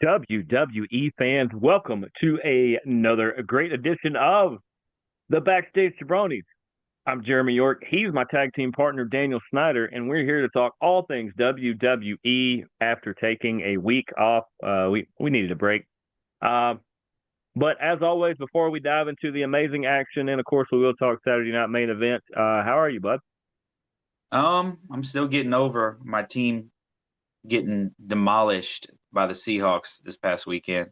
WWE fans, welcome to another great edition of the Backstage Jabronis. I'm Jeremy York. He's my tag team partner, Daniel Snyder, and we're here to talk all things WWE after taking a week off. We needed a break. Uh, but as always, before we dive into the amazing action, and of course we will talk Saturday night main event. How are you, bud? I'm still getting over my team getting demolished by the Seahawks this past weekend.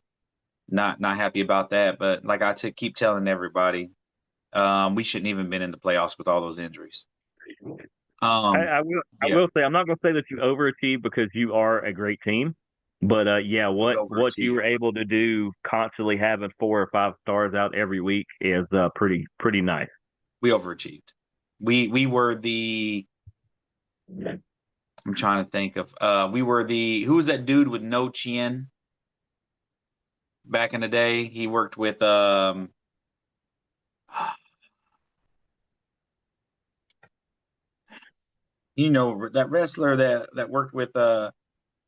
Not happy about that, but like keep telling everybody, we shouldn't even been in the playoffs with all those injuries. I, Um, I will. I yeah, will say I'm not going to say that you overachieved because you are a great team, but yeah, we what you overachieved. were able to do, constantly having 4 or 5 stars out every week, is pretty nice. We overachieved. We were the. I'm trying to think of. We were the. Who was that dude with no chin back in the day? He worked with that wrestler that worked with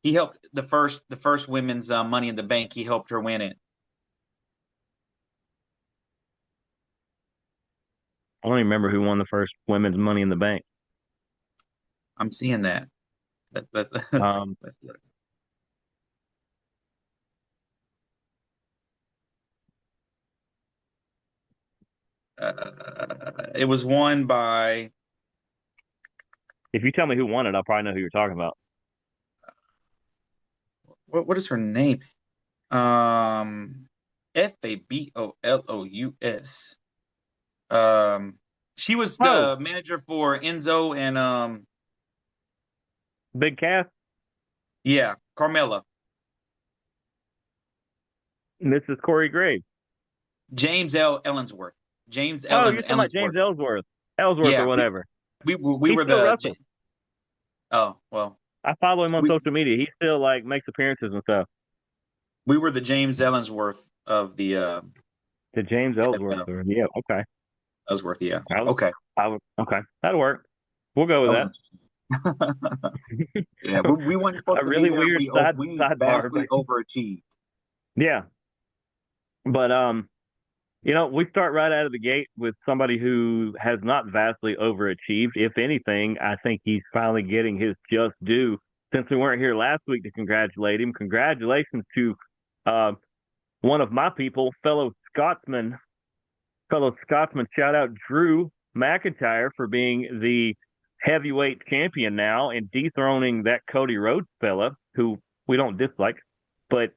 he helped the first women's Money in the Bank. He helped her win it. I don't even remember who won the first women's Money in the Bank. I'm seeing that. That Um, it was won by if you tell me who won it, I'll probably know who you're talking about. what is her name? Um, Fabolous. Um, she was Oh, the manager for Enzo and Big Cass. yeah, Carmella. This is Corey Graves. James L. Ellensworth. James Oh, you're talking about James Ellensworth. Ellsworth or Yeah, whatever. we He were still the. wrestles. Oh well, I follow him on we social media. He still like makes appearances and stuff. we were the James Ellensworth of the To James Ellsworth, NFL. or yeah, okay. Ellsworth, yeah. I would, Okay. I would, okay, that'll work. We'll go with That was that. interesting. Yeah, we weren't supposed A to be really there. weird We sidebar, but vastly overachieved. yeah. But we start right out of the gate with somebody who has not vastly overachieved. If anything, I think he's finally getting his just due. Since we weren't here last week to congratulate him, congratulations to uh, one of my people, fellow Scotsman. Shout out Drew McIntyre for being the heavyweight champion now and dethroning that Cody Rhodes fella who we don't dislike. But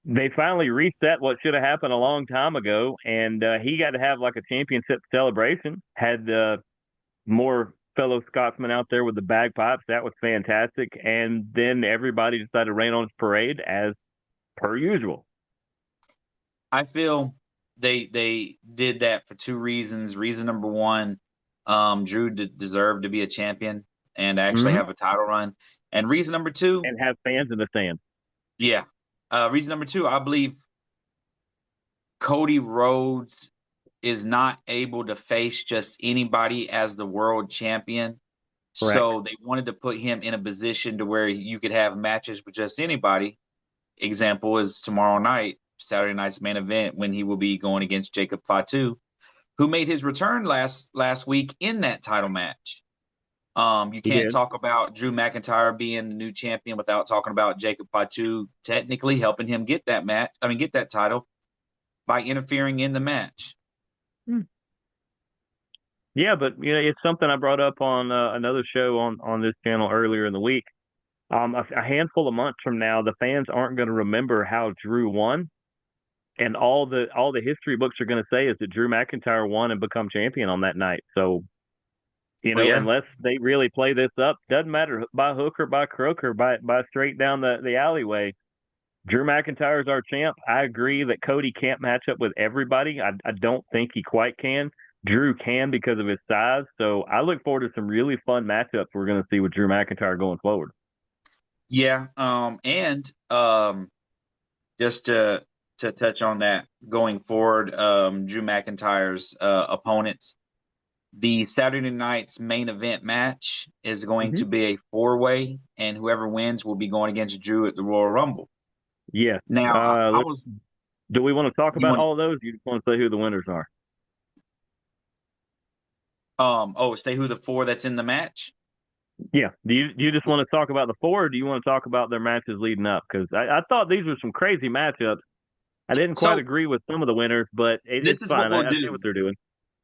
they finally reset what should have happened a long time ago, and he got to have like a championship celebration. Had more fellow Scotsmen out there with the bagpipes. That was fantastic. And then everybody decided to rain on his parade as per usual. I feel they did that for two reasons. Reason number one, Drew deserved to be a champion and actually Mm-hmm. have a title run. And reason number two, And have fans in the stands. yeah. Reason number two, I believe Cody Rhodes is not able to face just anybody as the world champion. Correct. So they wanted to put him in a position to where you could have matches with just anybody. Example is tomorrow night, Saturday night's main event, when he will be going against Jacob Fatu, who made his return last week in that title match. You He can't did. talk about Drew McIntyre being the new champion without talking about Jacob Fatu technically helping him get that match. I mean, get that title by interfering in the match. Yeah, but it's something I brought up on another show on this channel earlier in the week. A handful of months from now, the fans aren't going to remember how Drew won, and all the history books are going to say is that Drew McIntyre won and become champion on that night. So Well, yeah, unless they really play this up, doesn't matter by hook or by crook or by straight down the alleyway. Drew McIntyre is our champ. I agree that Cody can't match up with everybody. I don't think he quite can. Drew can because of his size. So I look forward to some really fun matchups we're going to see with Drew McIntyre going forward. yeah. And just to touch on that going forward, Drew McIntyre's opponents. The Saturday night's main event match is going Mm-hmm. to be a four-way, and whoever wins will be going against Drew at the Royal Rumble. Yes. Now, I was Do we want to talk you about want all of those? You just want to say who the winners are? say who the four that's in the match. Yeah. Do you just want to talk about the four, or do you want to talk about their matches leading up? Because I thought these were some crazy matchups. I didn't quite So agree with some of the winners, but this it's is what fine. we'll I see do. what they're doing.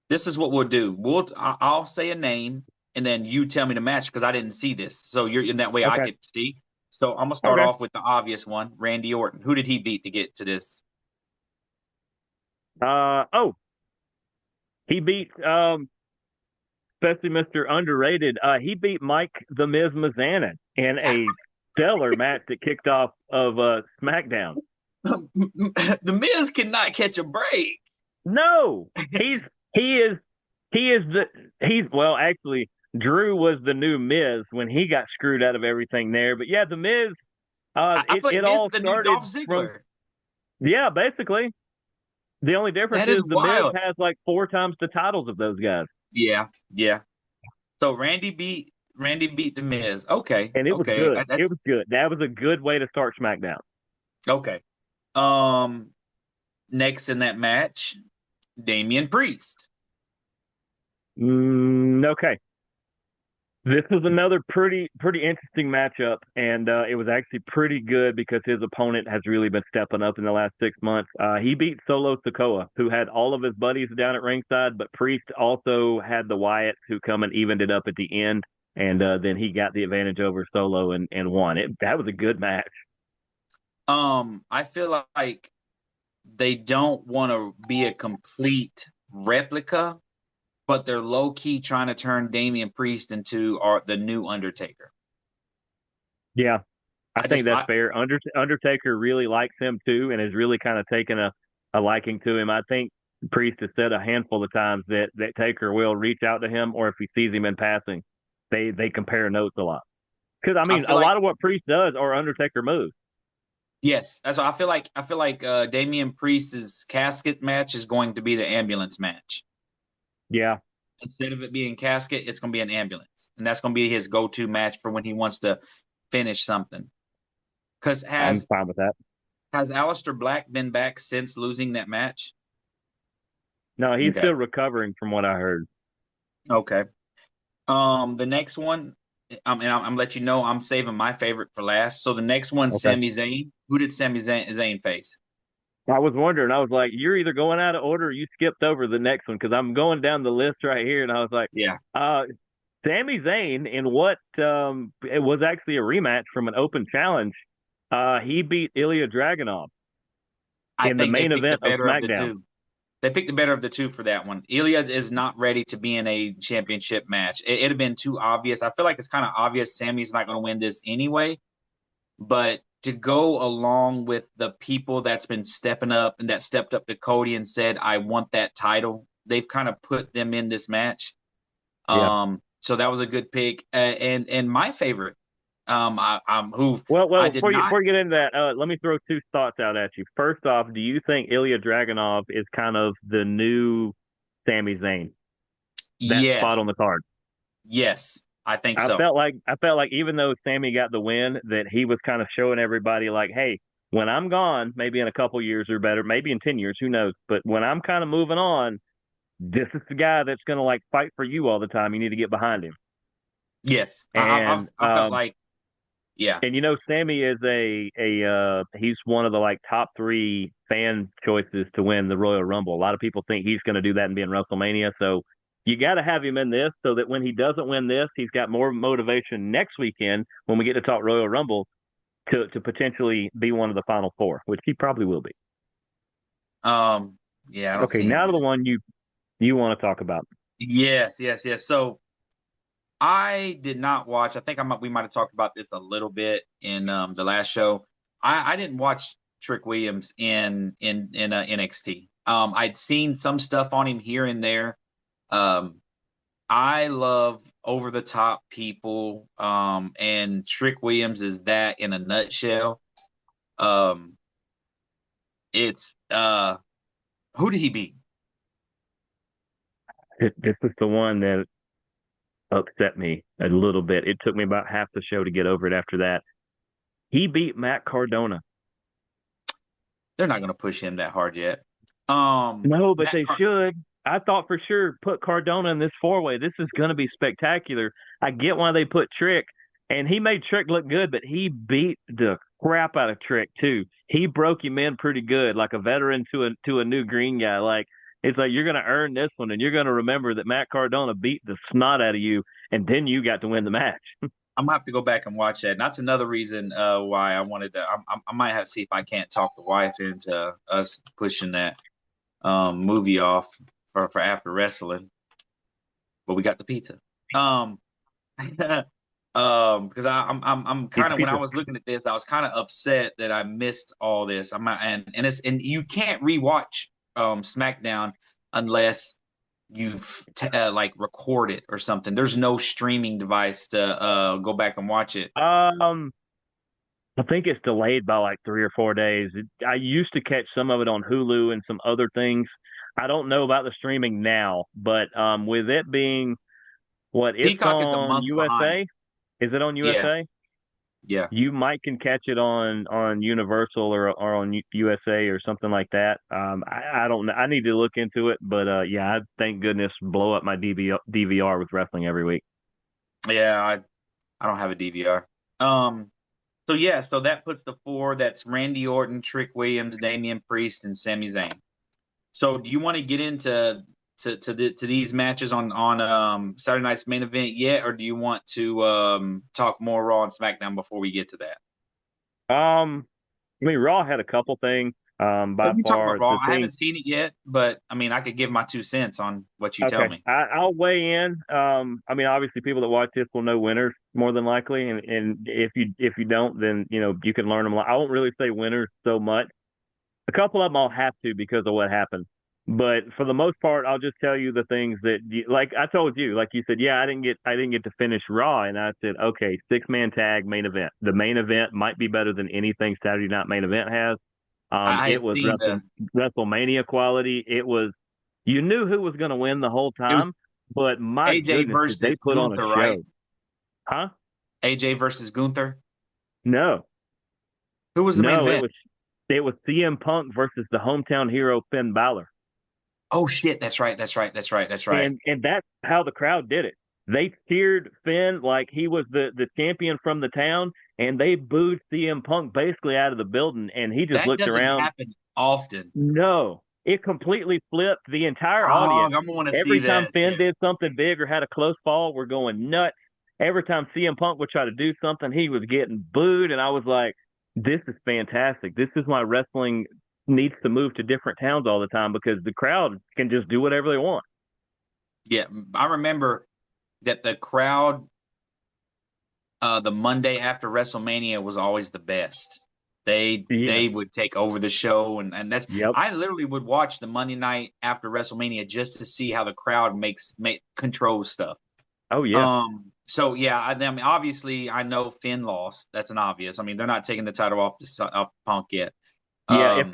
This is what we'll do. I'll say a name and then you tell me the match because I didn't see this. So you're in that way I Okay. could see. So I'm gonna start Okay. off with the obvious one, Randy Orton. Who did he beat to get to this? Oh, he beat especially Mr. Underrated. He beat Mike the Miz Mizanin in a stellar match that kicked off of SmackDown. The Miz cannot catch a break. No, he is he is the he's well actually Drew was the new Miz when he got screwed out of everything there. But yeah, the Miz I feel like it Miz is all the new Dolph started from Ziggler. yeah, basically. The only difference That is is the Miz wild. has like four times the titles of those guys. Yeah, yeah. So Randy beat the Miz. Okay, And it was okay, good. It was good. That was a good way to start SmackDown. okay. Um, next in that match, Damian Priest. Okay. This was another pretty interesting matchup, and it was actually pretty good because his opponent has really been stepping up in the last 6 months. He beat Solo Sikoa, who had all of his buddies down at ringside, but Priest also had the Wyatts who come and evened it up at the end, and then he got the advantage over Solo and won it. That was a good match. I feel like they don't want to be a complete replica, but they're low key trying to turn Damian Priest into the new Undertaker. Yeah, I I think just, that's I, fair. Undertaker really likes him too, and has really kind of taken a liking to him. I think Priest has said a handful of times that Taker will reach out to him, or if he sees him in passing, they compare notes a lot. Because I I mean, feel a like lot of what Priest does are Undertaker moves. yes, that's what I feel like Damian Priest's casket match is going to be the ambulance match. Yeah, Instead of it being casket, it's going to be an ambulance, and that's going to be his go-to match for when he wants to finish something. Because I'm has fine with that. has Aleister Black been back since losing that match? No, he's Okay, still recovering from what I heard. okay. The next one, I'm gonna let you know I'm saving my favorite for last. So the next one, Okay. Sami Zayn. Who did Sami Zayn face? I was wondering. I was like, you're either going out of order or you skipped over the next one because I'm going down the list right here, and I was like, Yeah, uh, Sami Zayn in what it was actually a rematch from an open challenge. He beat Ilya Dragunov I in the think they main picked the event of better of the SmackDown. two. They picked the better of the two for that one. Ilya is not ready to be in a championship match. It'd have been too obvious. I feel like it's kind of obvious Sammy's not going to win this anyway. But to go along with the people that's been stepping up and that stepped up to Cody and said, "I want that title," they've kind of put them in this match. Yeah. So that was a good pick. And my favorite, who I Well, did not. before you get into that, let me throw two thoughts out at you. First off, do you think Ilya Dragunov is kind of the new Sami Zayn? That Yes, spot on the card. yes, I think so. I felt like even though Sammy got the win, that he was kind of showing everybody like, hey, when I'm gone, maybe in a couple years or better, maybe in 10 years, who knows? But when I'm kind of moving on, this is the guy that's going to like fight for you all the time. You need to get behind him. Yes, And I felt like yeah, and you know, Sammy is he's one of the like top three fan choices to win the Royal Rumble. A lot of people think he's going to do that and be in WrestleMania. So you got to have him in this so that when he doesn't win this, he's got more motivation next weekend when we get to talk Royal Rumble to potentially be one of the final four, which he probably will be. um, yeah, I don't Okay, see him now to the winning. one you want to talk about. Yes, yes, yes. So I did not watch. I think we might have talked about this a little bit in the last show. I didn't watch Trick Williams in NXT. I'd seen some stuff on him here and there. Um, I love over the top people, and Trick Williams is that in a nutshell. Um, it's who did he beat? This is the one that upset me a little bit. It took me about half the show to get over it after that. He beat Matt Cardona. they're not going to push him that hard yet. No, but Matt they should. I thought for sure put Cardona in this four-way. This is going to be spectacular. I get why they put Trick, and he made Trick look good, but he beat the crap out of Trick too. He broke him in pretty good, like a veteran to a new green guy. Like it's like you're going to earn this one, and you're going to remember that Matt Cardona beat the snot out of you, and then you got to win the match. I'm gonna have to go back and watch that. And that's another reason why I wanted to. I might have to see if I can't talk the wife into us pushing that movie off for after wrestling. But we got the pizza. Um, because I'm Eat kind the of when I pizza. was looking at this, I was kind of upset that I missed all this. I'm not, and you can't rewatch SmackDown unless you've like record it or something. There's no streaming device to go back and watch it. Um, I think it's delayed by like 3 or 4 days. I used to catch some of it on Hulu and some other things. I don't know about the streaming now, but with it being what it's Peacock is a on month behind. USA, is it on Yeah, USA? yeah, You might can catch it on Universal or on USA or something like that. I don't know. I need to look into it, but yeah, I thank goodness blow up my DVR with wrestling every week. yeah. I don't have a DVR. So yeah, so that puts the four. That's Randy Orton, Trick Williams, Damian Priest, and Sami Zayn. So do you want to get into to these matches on Saturday night's main event yet, or do you want to talk more Raw and SmackDown before we get to that? I mean, Raw had a couple things. Let By me talk about far, Raw. the I thing. haven't seen it yet, but I mean, I could give my 2 cents on what you tell Okay, me. I'll weigh in. I mean, obviously, people that watch this will know winners more than likely, and if you don't, then you can learn them. I won't really say winners so much. A couple of them I'll have to because of what happened, but for the most part, I'll just tell you the things that, like I told you, like you said, yeah, I didn't get to finish Raw, and I said, okay, 6-man tag main event. The main event might be better than anything Saturday Night Main Event has. I It had was seen WrestleMania quality. It was you knew who was going to win the whole it was time, but my AJ goodness, did versus they put on a Gunther, right? show? Huh? AJ versus Gunther. No, Who was the main no, it event? was it was CM Punk versus the hometown hero Finn Balor, Oh shit, that's right, that's right, that's right, that's right. and that's how the crowd did it. They cheered Finn like he was the champion from the town, and they booed CM Punk basically out of the building, and he just That looked doesn't around. happen often. No, it completely flipped the entire Oh, audience. I'm gonna want to see Every time that. Finn Yeah. did something big or had a close fall, we're going nuts. Every time CM Punk would try to do something, he was getting booed. And I was like, this is fantastic. This is why wrestling needs to move to different towns all the time because the crowd can just do whatever they want. Yeah, I remember that the crowd the Monday after WrestleMania was always the best. Yeah. They would take over the show and that's Yep. I literally would watch the Monday night after WrestleMania just to see how the crowd make controls stuff. Oh, yeah. So yeah, I mean, obviously I know Finn lost. That's an obvious. I mean, they're not taking the title off Punk yet. Yeah, Um, if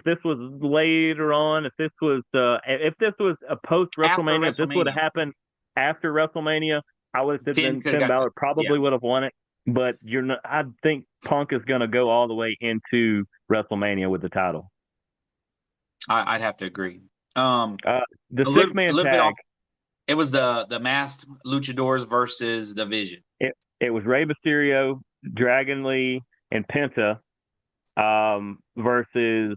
this was later on, if this was a post After WrestleMania, if this would have WrestleMania, happened after WrestleMania, I would have said Finn then could have Finn got the Balor yeah. probably would have won it. But you're not. I think Punk is going to go all the way into WrestleMania with the title. I'd have to agree. Um, Uh, the a six a man little bit tag. off. It was the masked luchadors versus the Vision. It was Rey Mysterio, Dragon Lee, and Penta versus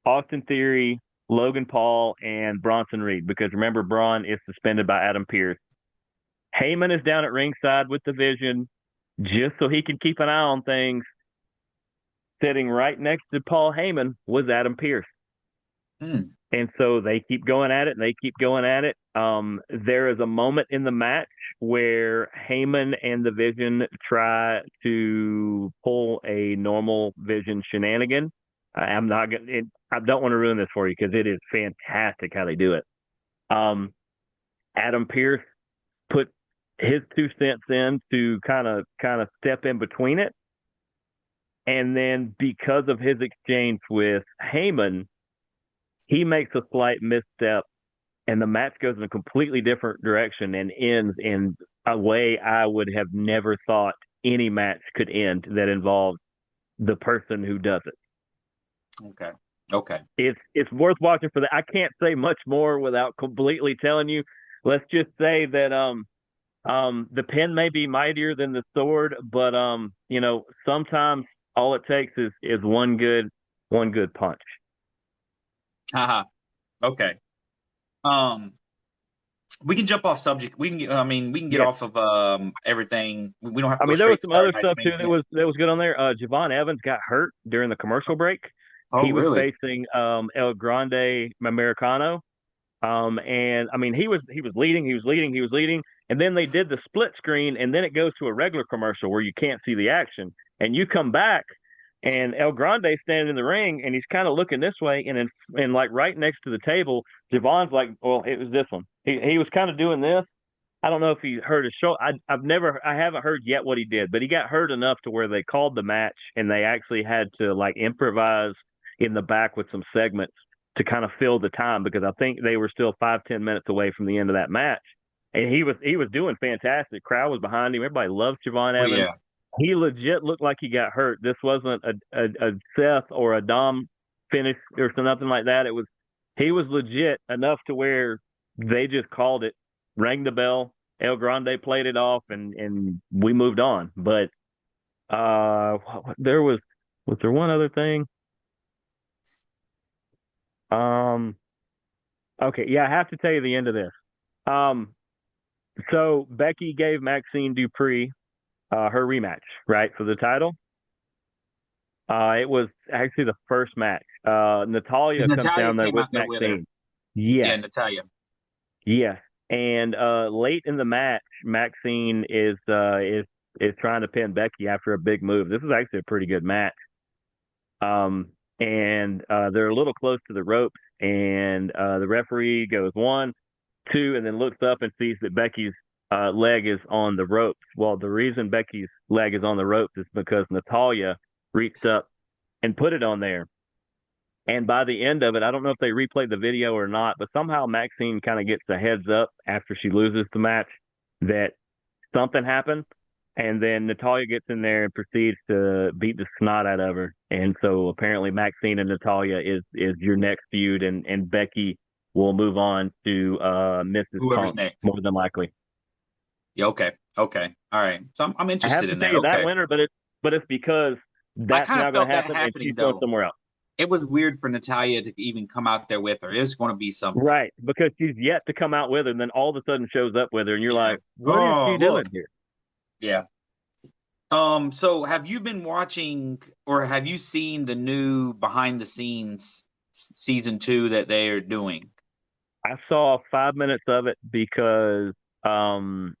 Austin Theory, Logan Paul, and Bronson Reed. Because remember, Braun is suspended by Adam Pearce. Heyman is down at ringside with the Vision just so he can keep an eye on things. Sitting right next to Paul Heyman was Adam Pearce. Hmm. And so they keep going at it and they keep going at it. There is a moment in the match where Heyman and the Vision try to pull a normal Vision shenanigan. I'm not going. I don't want to ruin this for you because it is fantastic how they do it. Adam Pearce put his 2 cents in to kind of step in between it, and then because of his exchange with Heyman, he makes a slight misstep and the match goes in a completely different direction and ends in a way I would have never thought any match could end that involved the person who does it. Okay. Okay. It's worth watching for that. I can't say much more without completely telling you. Let's just say that the pen may be mightier than the sword, but sometimes all it takes is one good punch. Haha. Okay. Um, we can jump off subject. We can get, I mean, we can get Yeah. off of everything. We don't have to I go mean, there was straight to some Saturday other night's stuff main too that event. was good on there. Javon Evans got hurt during the commercial break. Oh, He was really? facing El Grande Americano. And I mean, he was leading, and then they did the split screen, and then it goes to a regular commercial where you can't see the action, and you come back, and El Grande's standing in the ring, and he's kind of looking this way, and like right next to the table, Javon's like, well, it was this one. He was kind of doing this. I don't know if he hurt his shoulder. I haven't heard yet what he did, but he got hurt enough to where they called the match, and they actually had to like improvise in the back with some segments to kind of fill the time because I think they were still 5-10 minutes away from the end of that match. And he was doing fantastic. Crowd was behind him. Everybody loves Javon Oh, Evans. yeah. He legit looked like he got hurt. This wasn't a Seth or a Dom finish or something like that. He was legit enough to where they just called it, rang the bell. El Grande played it off, and we moved on. But there was there one other thing? Um, okay, yeah, I have to tell you the end of this. Um, so Becky gave Maxine Dupree her rematch, right, for the title. It was actually the first match. Natalia comes Natalia down there came with out there with her. Maxine. Yes, Yeah, Natalia. yes. And late in the match, Maxine is trying to pin Becky after a big move. This is actually a pretty good match. And they're a little close to the ropes, and the referee goes 1, 2, and then looks up and sees that Becky's leg is on the ropes. Well, the reason Becky's leg is on the ropes is because Natalia reached up and put it on there. And by the end of it, I don't know if they replayed the video or not, but somehow Maxine kind of gets a heads up after she loses the match that something happened. And then Natalia gets in there and proceeds to beat the snot out of her. And so apparently Maxine and Natalia is your next feud, and Becky will move on to Mrs. Whoever's Punk next. more than likely. Yeah. Okay. Okay. All right. So I'm I have interested to in tell that. you that Okay. winner, but it's because I that's kind of now going felt to that happen, and happening she's going though. somewhere else. It was weird for Natalia to even come out there with her. It was going to be something. Right, because she's yet to come out with her, and then all of a sudden shows up with her, and you're Yeah. like, what is Oh, she look. doing here? Yeah. So have you been watching or have you seen the new behind the scenes season 2 that they are doing? I saw 5 minutes of it because um,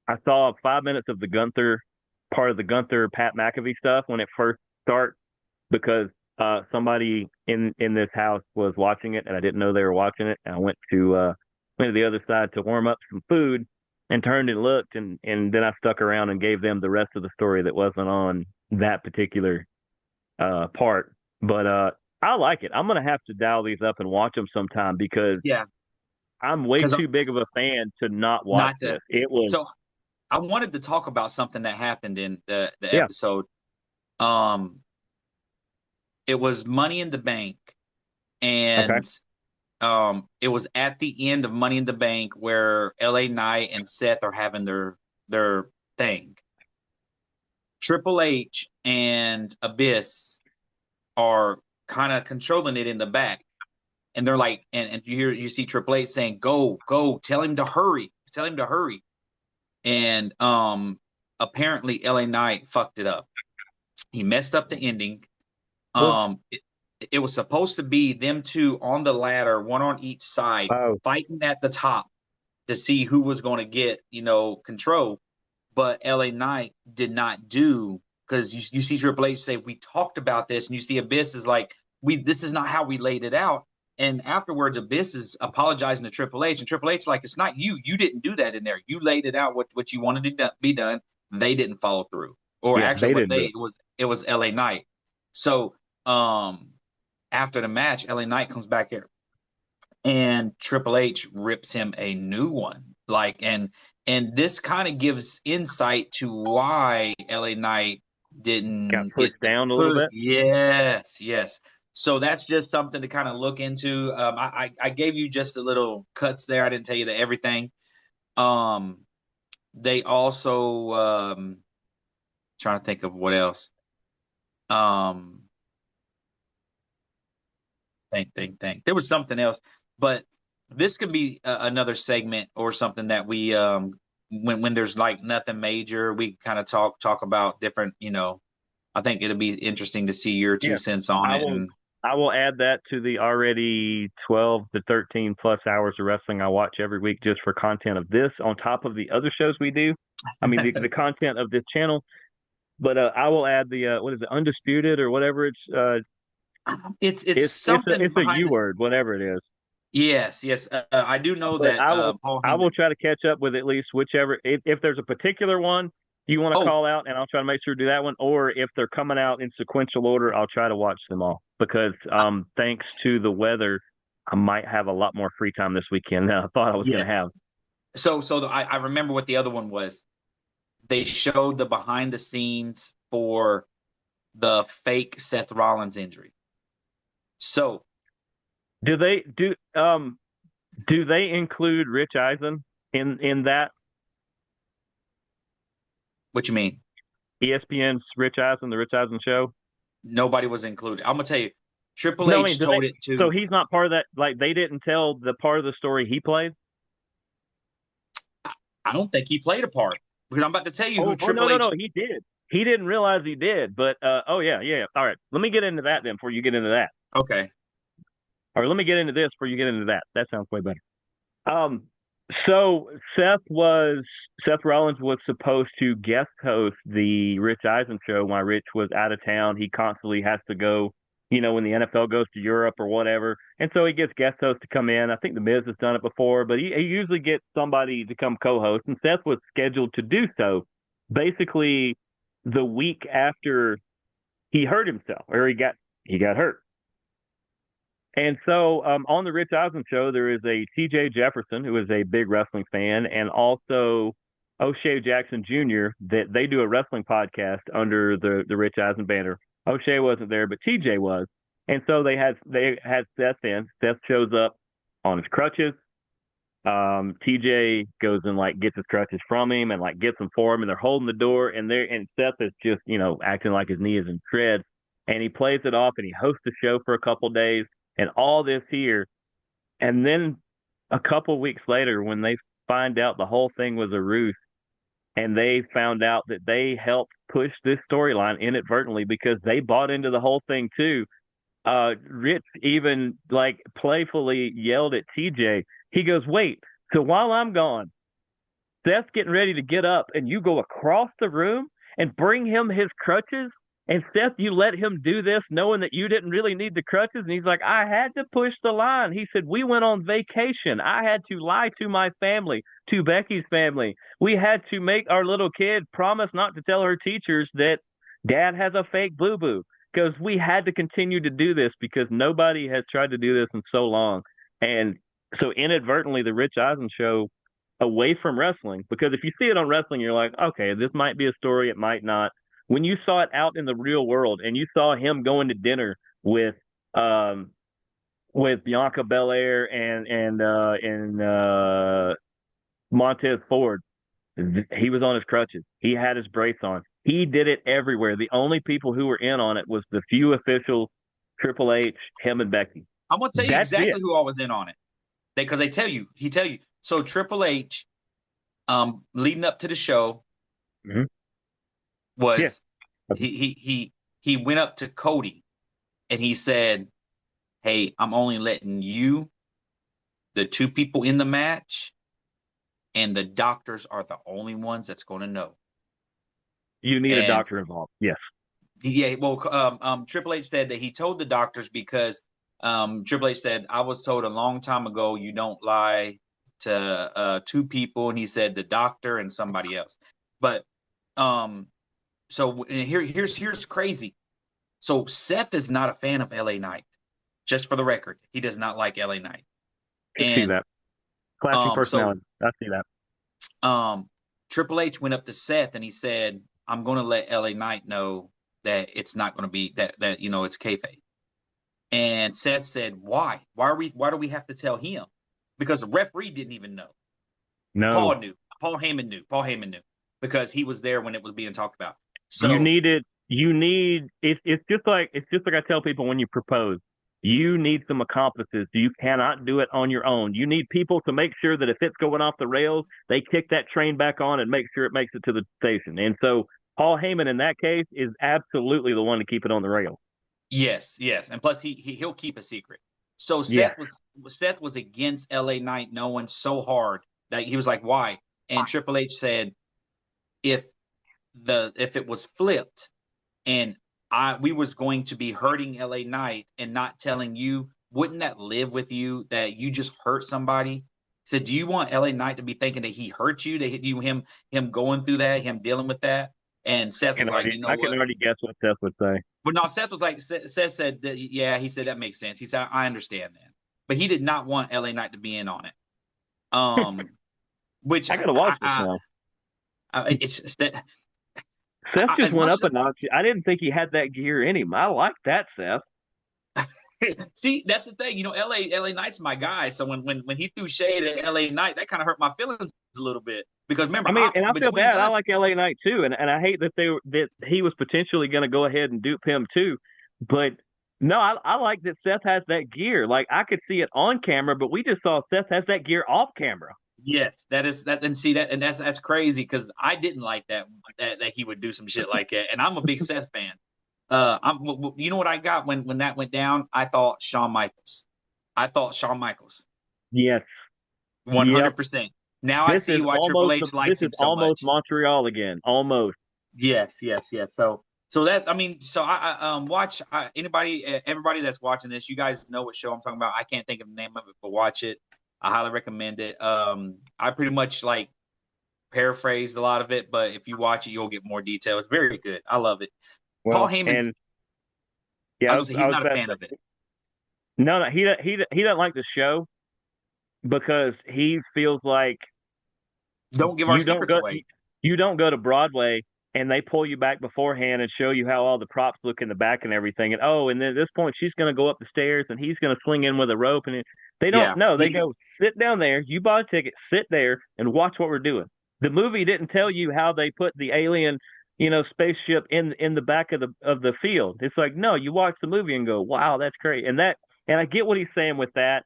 I saw 5 minutes of the Gunther part of the Gunther Pat McAfee stuff when it first starts because somebody in this house was watching it and I didn't know they were watching it. And I went to the other side to warm up some food and turned and looked and then I stuck around and gave them the rest of the story that wasn't on that particular part. But I like it. I'm gonna have to dial these up and watch them sometime because Yeah, I'm way because too big of a fan to not watch not the this. It was so I wanted to talk about something that happened in the yeah, episode. Um, it was Money in the Bank, okay. and it was at the end of Money in the Bank where LA Knight and Seth are having their thing. Triple H and Abyss are kind of controlling it in the back. And they're like, and you see Triple H saying, go, tell him to hurry. Tell him to hurry. And apparently LA Knight fucked it up. He messed up the ending. Well, Um it, it was supposed to be them two on the ladder, one on each side, oh, fighting at the top to see who was going to get, control. But LA Knight did not do because you see Triple H say we talked about this, and you see Abyss is like this is not how we laid it out. And afterwards, Abyss is apologizing to Triple H, and Triple H like it's not you. You didn't do that in there. You laid it out what you wanted to be done. They didn't follow through, or yeah, actually, they what didn't do they it. it was LA Knight. So after the match, LA Knight comes back here and Triple H rips him a new one. And this kind of gives insight to why LA Knight Got didn't get pushed the down a little push. bit. Yes, yes. So that's just something to kind of look into. I gave you just a little cuts there. I didn't tell you that everything. Um, they also trying to think of what else. Um, think. There was something else, but this could be another segment or something that we when there's like nothing major, we kind of talk about different. I think it'll be interesting to see your two Yeah, cents on I it. will. And I will add that to the already 12 to 13 plus hours of wrestling I watch every week just for content of this on top of the other shows we do. I mean, the content of this channel. But I will add the what is it, undisputed or whatever it's something it's a behind U the. word, whatever it is. Yes. I do know But that Paul I will Heyman. try to catch up with at least whichever. If there's a particular one you want to Oh, call out, and I'll try to make sure to do that one. Or if they're coming out in sequential order, I'll try to watch them all because thanks to the weather, I might have a lot more free time this weekend than I thought I was yeah. going to have. I remember what the other one was. They showed the behind the scenes for the fake Seth Rollins injury. So, Do they do they include Rich Eisen in that? what you mean? ESPN's Rich Eisen, the Rich Eisen show? Nobody was included. I'm gonna tell you, Triple No, I mean, H do they? told it So to. he's not part of that. Like they didn't tell the part of the story he played. I don't think he played a part because I'm about to tell you who Oh no, Triple H. no, he did. He didn't realize he did. But oh yeah, yeah. All right, let me get into that then before you get into that. Okay. Or let me get into this before you get into that. That sounds way better. Um, so Seth Rollins was supposed to guest host the Rich Eisen show while Rich was out of town. He constantly has to go, when the NFL goes to Europe or whatever, and so he gets guest host to come in. I think the Miz has done it before, but he usually gets somebody to come co-host, and Seth was scheduled to do so. Basically, the week after he hurt himself, or he got hurt. And so on the Rich Eisen show, there is a TJ Jefferson, who is a big wrestling fan, and also O'Shea Jackson Jr., that they do a wrestling podcast under the Rich Eisen banner. O'Shea wasn't there, but TJ was. And so they had Seth in. Seth shows up on his crutches. TJ goes and like gets his crutches from him and like gets them for him, and they're holding the door, and Seth is just acting like his knee is in shreds, and he plays it off, and he hosts the show for a couple of days, and all this here, and then a couple of weeks later, when they find out the whole thing was a ruse, and they found out that they helped push this storyline inadvertently because they bought into the whole thing too. Rich even like playfully yelled at TJ. He goes, "Wait, so while I'm gone, Seth's getting ready to get up, and you go across the room and bring him his crutches? And Seth, you let him do this knowing that you didn't really need the crutches?" And he's like, "I had to push the line." He said, "We went on vacation. I had to lie to my family, to Becky's family. We had to make our little kid promise not to tell her teachers that dad has a fake boo boo, because we had to continue to do this because nobody has tried to do this in so long." And so inadvertently, the Rich Eisen show away from wrestling, because if you see it on wrestling, you're like, okay, this might be a story, it might not. When you saw it out in the real world and you saw him going to dinner um with Bianca Belair and Montez Ford, he was on his crutches. He had his brace on. He did it everywhere. The only people who were in on it was the few officials, Triple H, him, and Becky. I'm gonna tell you That's it. exactly who I was in on it. Because he tell you. So Triple H, leading up to the show, Mm-hmm. Yeah. was he went up to Cody and he said, "Hey, I'm only letting you, the two people in the match, and the doctors are the only ones that's going to know." You need a And doctor involved. Yes. yeah, well, Triple H said that he told the doctors because Triple H said, "I was told a long time ago you don't lie to two people," and he said the doctor and somebody else. But so here's crazy. So Seth is not a fan of LA Knight. Just for the record, he does not like LA Knight. Could see And that. Clashing so personality. I see that. Triple H went up to Seth and he said, "I'm going to let LA Knight know that it's not going to be that it's kayfabe." And Seth said, "Why? Why do we have to tell him? Because the referee didn't even know. No, Paul knew. Paul Heyman knew. Paul Heyman knew because he was there when it was being talked about. you So need it. You need it's just like I tell people when you propose. You need some accomplices. You cannot do it on your own. You need people to make sure that if it's going off the rails, they kick that train back on and make sure it makes it to the station. And so Paul Heyman in that case is absolutely the one to keep it on the rails. yes, yes, and plus he'll keep a secret. So Yeah. Seth was against LA Knight knowing so hard that he was like, "Why?" And Triple H said, "If if it was flipped and we was going to be hurting LA Knight and not telling you, wouldn't that live with you that you just hurt somebody?" He said, "Do you want LA Knight to be thinking that he hurt you, that him going through that, him dealing with that?" And Seth was like, "You know I can what?" already guess what Seth would say. But no, Seth was like, Seth said that, yeah, he said that makes sense. He said, "I understand that," but he did not want LA Knight to be in on it. Which I gotta watch this now. it's that Seth just as went much up a notch. I didn't think he had that gear in him. I like that, Seth. see, that's the thing. LA Knight's my guy. So when he threw shade at LA Knight, that kind of hurt my feelings a little bit because remember, I mean, and I feel between bad. I us, like LA Knight too, and I hate that he was potentially going to go ahead and dupe him too. But no, I like that Seth has that gear. Like I could see it on camera, but we just saw Seth has that gear off camera. yes, that is that, and see that, and that's crazy because I didn't like that he would do some shit like that, and I'm a big Seth fan. You know what I got when that went down? I thought Shawn Michaels. I thought Shawn Michaels. Yes. Yep. 100%. Now I see why Triple H This likes is him so almost much. Montreal again. Almost. Yes, yes, yes. So that I mean, so I watch everybody that's watching this. You guys know what show I'm talking about. I can't think of the name of it, but watch it. I highly recommend it. I pretty much like paraphrased a lot of it, but if you watch it, you'll get more detail. It's very good. I love it. Paul Well, Heyman, and yeah, I was gonna say I he's was not a about fan to of it. say, no, he doesn't like the show because he feels like Don't give our you don't secrets go away. you don't go to Broadway and they pull you back beforehand and show you how all the props look in the back and everything. And and then at this point she's going to go up the stairs and he's going to swing in with a rope they don't Yeah, know. They go sit down there. You bought a ticket. Sit there and watch what we're doing. The movie didn't tell you how they put the alien, spaceship in the back of the field. It's like no, you watch the movie and go, wow, that's great. And I get what he's saying with that.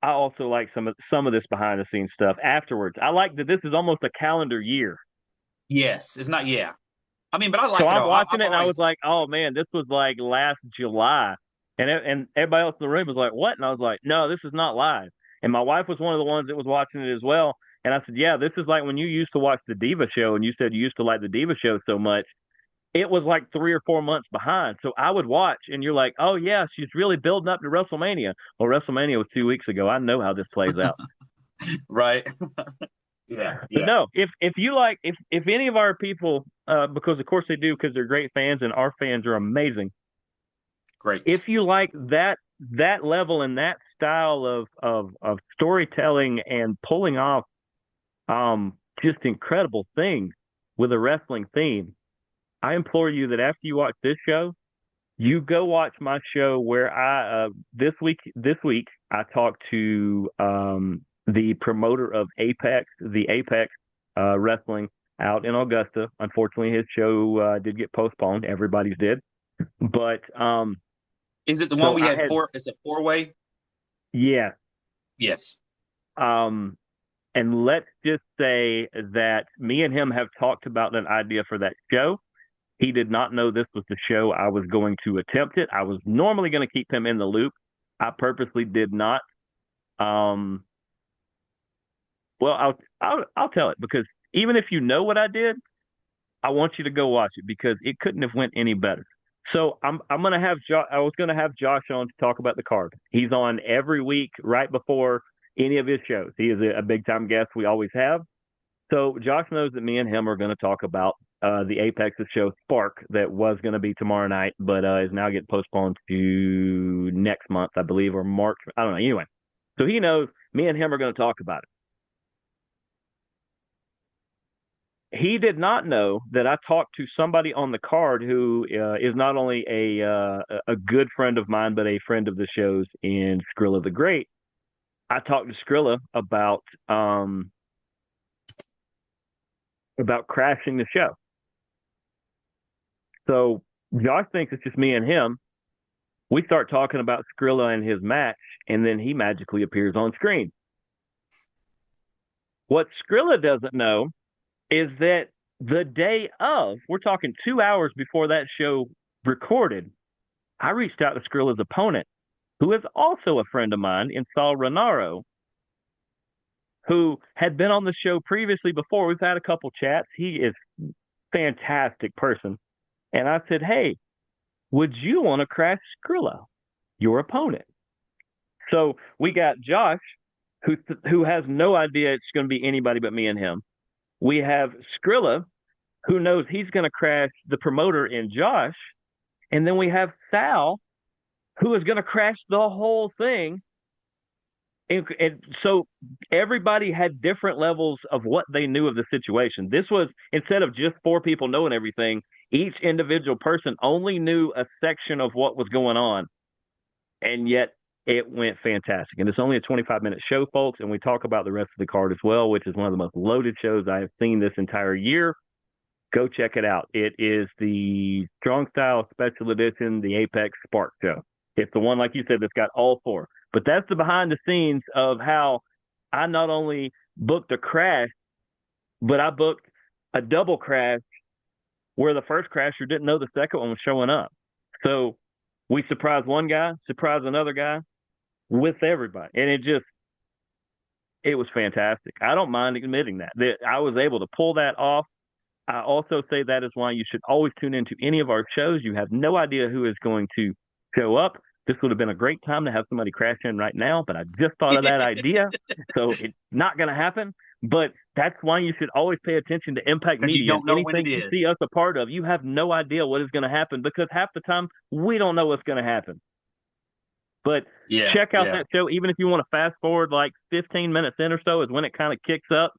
I also like some of this behind the scenes stuff afterwards. I like that this is almost a calendar year. yes, it's not. Yeah, I mean, but I So like it I'm all. watching I've it and I always was like, oh man, this was like last July, and everybody else in the room was like, what? And I was like, no, this is not live. And my wife was one of the ones that was watching it as well. And I said, yeah, this is like when you used to watch the Diva show, and you said you used to like the Diva show so much. It was like 3 or 4 months behind. So I would watch, and you're like, oh yeah, she's really building up to WrestleMania. Well, WrestleMania was 2 weeks ago. I know how this plays out. right. Yeah, But yeah, no, if you like, if any of our people, because of course they do, because they're great fans and our fans are amazing. great. If you like that level and that style of storytelling and pulling off just incredible things with a wrestling theme, I implore you that after you watch this show, you go watch my show where I this week I talked to the promoter of Apex, the Apex Wrestling out in Augusta. Unfortunately, his show did get postponed. Everybody's did, but Is it the one so we I had had four? Is it four-way? yeah. Yes. Um, and let's just say that me and him have talked about an idea for that show. He did not know this was the show I was going to attempt it. I was normally going to keep him in the loop. I purposely did not. Um, well, I'll tell it because even if you know what I did, I want you to go watch it because it couldn't have went any better. So I'm gonna have I was gonna have Josh on to talk about the card. He's on every week right before any of his shows. He is a big time guest. We always have. So Josh knows that me and him are going to talk about the Apex's show Spark that was going to be tomorrow night, but is now getting postponed to next month, I believe, or March. I don't know. Anyway, so he knows me and him are going to talk about it. he did not know that I talked to somebody on the card who is not only a good friend of mine, but a friend of the show's in Skrilla the Great. I talked to Skrilla about crashing the show. So Josh thinks it's just me and him. We start talking about Skrilla and his match, and then he magically appears on screen. What Skrilla doesn't know is that the day of, we're talking 2 hours before that show recorded, I reached out to Skrilla's opponent, who is also a friend of mine in Saul Renaro, who had been on the show previously before. We've had a couple chats. He is a fantastic person. And I said, hey, would you want to crash Skrilla, your opponent? So we got Josh, who has no idea it's going to be anybody but me and him. We have Skrilla, who knows he's going to crash the promoter in Josh. And then we have Sal, who is going to crash the whole thing. And so everybody had different levels of what they knew of the situation. This was, instead of just 4 people knowing everything, each individual person only knew a section of what was going on. And yet it went fantastic. And it's only a 25-minute show, folks. And we talk about the rest of the card as well, which is one of the most loaded shows I have seen this entire year. Go check it out. It is the Strong Style Special Edition, the Apex Spark Show. It's the one, like you said, that's got all 4. But that's the behind the scenes of how I not only booked a crash, but I booked a double crash where the first crasher didn't know the second one was showing up. So we surprised one guy, surprised another guy with everybody. And it was fantastic. I don't mind admitting that I was able to pull that off. I also say that is why you should always tune into any of our shows. You have no idea who is going to show up. This would have been a great time to have somebody crash in right now, but I just thought of that idea. So it's not going to happen. But that's why you should always pay attention to Impact Media. You don't know anything you see us a part of, you have no idea what is going to happen, because half the time we don't know what's going to happen. But check out that show. Even if you want to fast forward like 15 minutes in or so is when it kind of kicks up.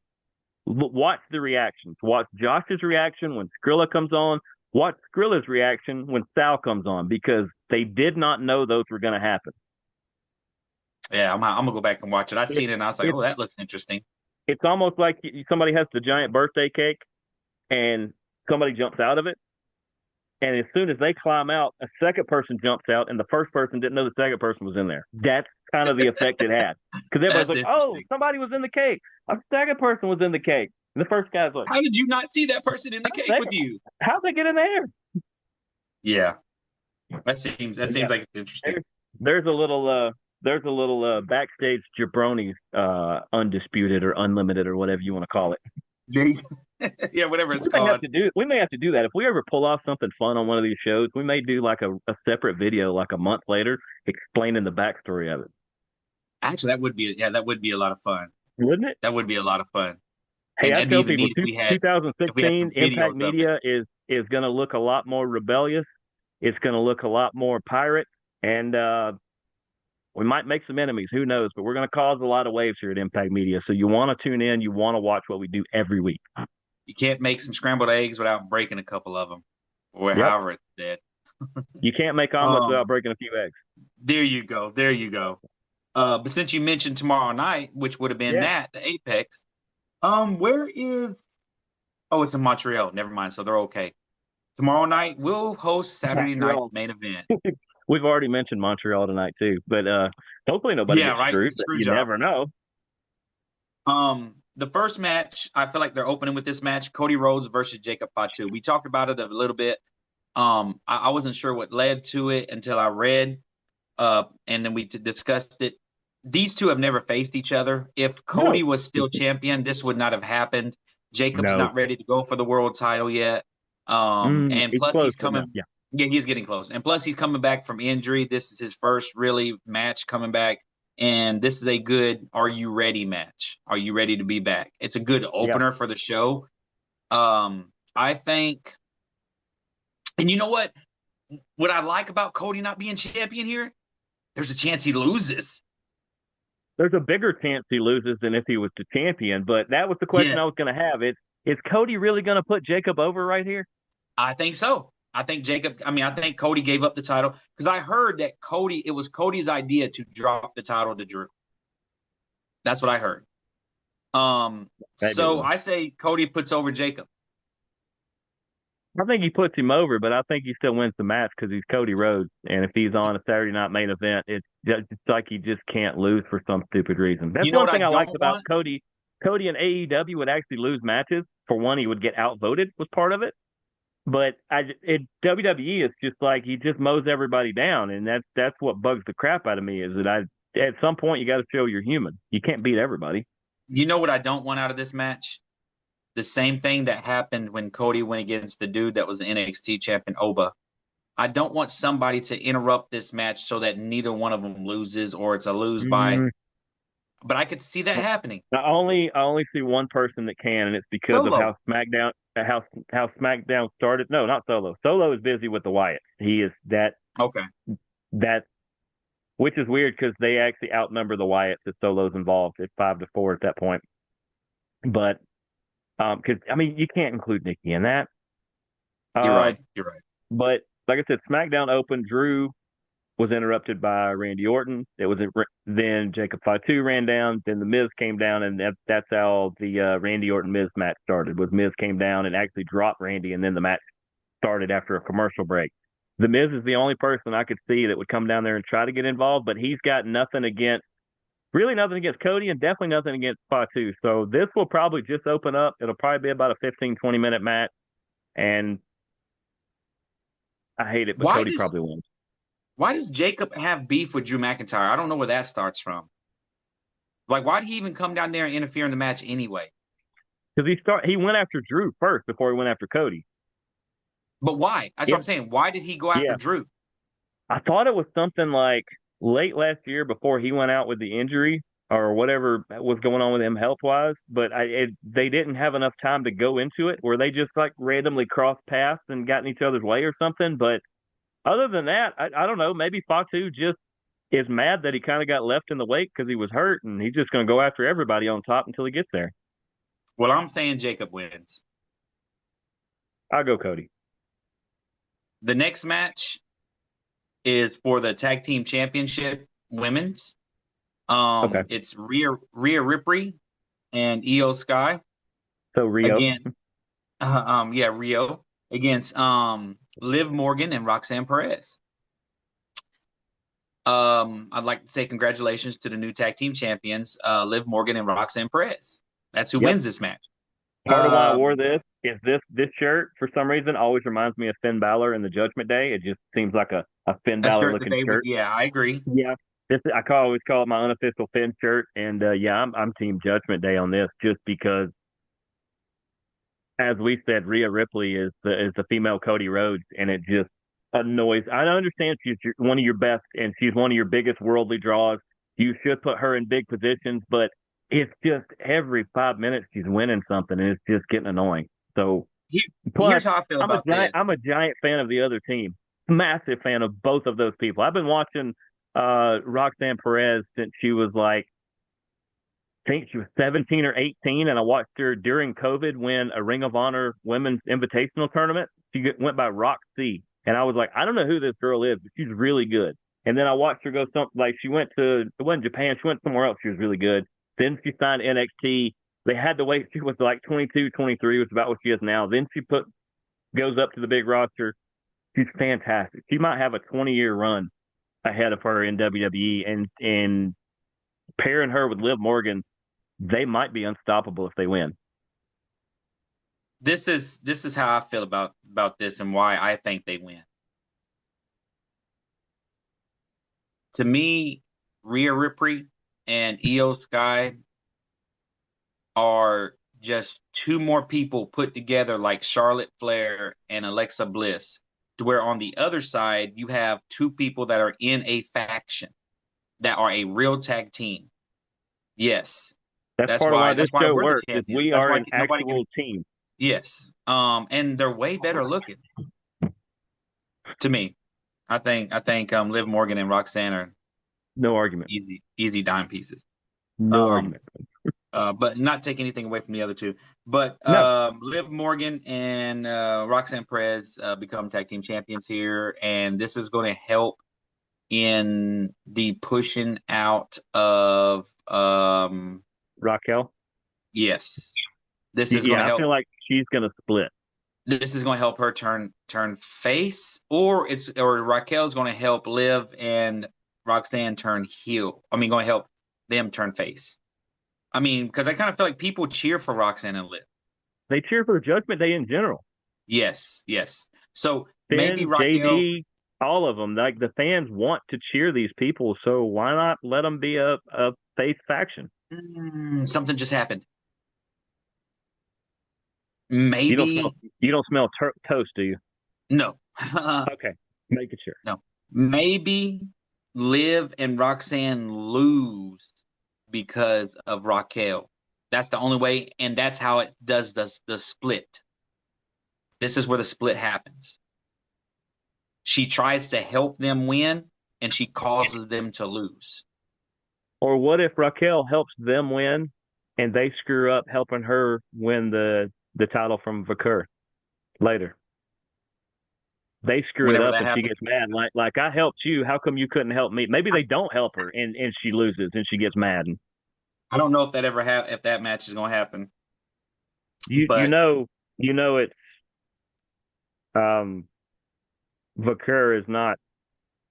Watch the reactions. Watch Josh's reaction when Skrilla comes on. Watch Skrilla's reaction when Sal comes on, because they did not know those were going to happen. Yeah, I'm going to go back and watch it. I seen it and I was like, oh, that looks interesting. It's almost like somebody has the giant birthday cake and somebody jumps out of it. And as soon as they climb out, a second person jumps out, and the first person didn't know the second person was in there. That's kind of the effect it had. Because everybody's like, oh, somebody was in the cake. A second person was in the cake. And the first guy's like, how did you not see that person in the cake with you? How'd they get in there? Yeah. That seems like it's interesting. There's a little Backstage Jabronis, Undisputed or Unlimited or whatever you want to call it. Yeah, whatever it's called. We may have to do that. If we ever pull off something fun on one of these shows, we may do like a separate video like a month later explaining the backstory of it. Actually, that would be a lot of fun. Wouldn't it? That would be a lot of fun. Hey, I tell people, 2016 Impact Media is going to look a lot more rebellious. It's going to look a lot more pirate, and we might make some enemies. Who knows? But we're going to cause a lot of waves here at Impact Media. So you want to tune in. You want to watch what we do every week. You can't make some scrambled eggs without breaking a couple of them, or however it's said. You can't make omelets without breaking a few eggs. There you go. But since you mentioned tomorrow night, which would have been the Apex, where is? Oh, it's in Montreal. Never mind. So they're okay. Tomorrow night we'll host Saturday night's main event. We've already mentioned Montreal tonight too, but hopefully nobody gets screwed. You never know. The first match, I feel like they're opening with this match: Cody Rhodes versus Jacob Fatu. We talked about it a little bit. I wasn't sure what led to it until I read, and then we discussed it. These two have never faced each other. If Cody was still champion, this would not have happened. Jacob's not ready to go for the world title yet. And plus he's coming. Yeah, he's getting close. And plus he's coming back from injury. This is his first really match coming back. And this is a good "Are you ready?" match. Are you ready to be back? It's a good opener for the show. I think, and you know what? What I like about Cody not being champion here, there's a chance he loses. There's a bigger chance he loses than if he was the champion. But that was the question I was going to have. Is Cody really going to put Jacob over right here? I think so. I think Cody gave up the title because I heard that it was Cody's idea to drop the title to Drew. That's what I heard. So Maybe. I say Cody puts over Jacob. I think he puts him over, but I think he still wins the match because he's Cody Rhodes. And if he's on a Saturday night main event, it's like he just can't lose for some stupid reason. That's You know one what I thing I liked don't about want? Cody. Cody and AEW would actually lose matches. For one, he would get outvoted was part of it. But WWE is just like he just mows everybody down, and that's what bugs the crap out of me. Is that at some point you got to show you're human. You can't beat everybody. You know what I don't want out of this match? The same thing that happened when Cody went against the dude that was the NXT champion, Oba. I don't want somebody to interrupt this match so that neither one of them loses or it's a lose by. Mm, But I could see that happening. I only see one person that can, and it's because of Solo. how SmackDown started. No, not Solo. Solo is busy with the Wyatt. He is Okay. that, which is weird because they actually outnumber the Wyatts if Solo's involved. It's 5-4 at that point. But because I mean you can't include Nikki in that. You're Uh, right. You're right. but like I said, SmackDown opened. Drew was interrupted by Randy Orton. It was then Jacob Fatu ran down. Then the Miz came down, and that's how the Randy Orton Miz match started. Was Miz came down and actually dropped Randy, and then the match started after a commercial break. The Miz is the only person I could see that would come down there and try to get involved, but he's got really nothing against Cody, and definitely nothing against Fatu. So this will probably just open up. It'll probably be about a 15-20 minute match, and I hate it, but Why Cody did probably wins. why does Jacob have beef with Drew McIntyre? I don't know where that starts from. Like, why did he even come down there and interfere in the match anyway? Because he went after Drew first before he went after Cody. But why? That's what Yep. I'm saying. Why did he go after Yeah. Drew? I thought it was something like late last year before he went out with the injury or whatever was going on with him health wise. But they didn't have enough time to go into it where they just like randomly crossed paths and got in each other's way or something. But other than that, I don't know. Maybe Fatu just is mad that he kind of got left in the wake because he was hurt and he's just going to go after everybody on top until he gets there. Well, I'm saying Jacob wins. I'll go Cody. The next match is for the tag team championship women's. Okay. It's Rhea Ripley and Io Sky So Rio. again. Yeah, Rio against Liv Morgan and Roxanne Perez. I'd like to say congratulations to the new tag team champions, Liv Morgan and Roxanne Perez. That's who Yep. wins this match. Part of why I wore Um, this is this shirt for some reason always reminds me of Finn Balor in the Judgment Day. It just seems like a Finn a Balor shirt that looking they would, shirt. yeah, I agree. Yeah. Always call it my unofficial Finn shirt, and yeah, I'm Team Judgment Day on this just because, as we said, Rhea Ripley is the female Cody Rhodes, and it just annoys. I understand she's one of your best, and she's one of your biggest worldly draws. You should put her in big positions, but it's just every 5 minutes she's winning something, and it's just getting annoying. So, plus, Here's how I feel I'm a about giant this. I'm a giant fan of the other team. Massive fan of both of those people. I've been watching Roxanne Perez since she was like I think she was 17 or 18, and I watched her during COVID win a Ring of Honor Women's Invitational tournament. Went by Roxy, and I was like, I don't know who this girl is, but she's really good. And then I watched her go something like she went to it wasn't Japan, she went somewhere else. She was really good. Then she signed NXT. They had to wait. She was like 22, 23, which is about what she is now. Then she goes up to the big roster. She's fantastic. She might have a 20-year run ahead of her in WWE, and pairing her with Liv Morgan, they might be unstoppable if they win. This is how I feel about this and why I think they win. To me, Rhea Ripley and Io Sky are just two more people put together like Charlotte Flair and Alexa Bliss, to where on the other side you have two people that are in a faction that are a real tag team. Yes, That's that's part of why why this that's why show we're the works. Is champions. we That's are why an nobody can. actual team. Yes, and they're way better looking to me. I think Liv Morgan and Roxanne are No argument. easy dime pieces. No Um, argument. But not take anything away from the other two. But No, Liv Morgan and Roxanne Perez become tag team champions here, and this is going to help in the pushing out of Raquel. yes, this is going to Yeah, I help. feel like she's gonna split. This is going to help her turn face, or Raquel's going to help Liv and Roxanne turn heel. I mean, going to help them turn face. I mean, because I kind of feel like people cheer for Roxanne and Liv. They cheer for the Judgment Day in general. Yes, yes. So maybe Finn, Raquel, JD, all of them. Like the fans want to cheer these people, so why not let them be a face faction? something just happened. You don't smell Maybe toast, do you? no, Okay, make it sure. no. Maybe Liv and Roxanne lose because of Raquel. That's the only way, and that's how it does the split. This is where the split happens. She tries to help them win, and she causes them to lose. Or what if Raquel helps them win, and they screw up helping her win the title from Vakur later? They screw it Whenever up, that and she happens, gets mad. Like I helped you. How come you couldn't help me? Maybe they don't help her, and she loses, and she gets mad. And I don't know if if that match is going to happen, you you but know you know it's um Vakur is not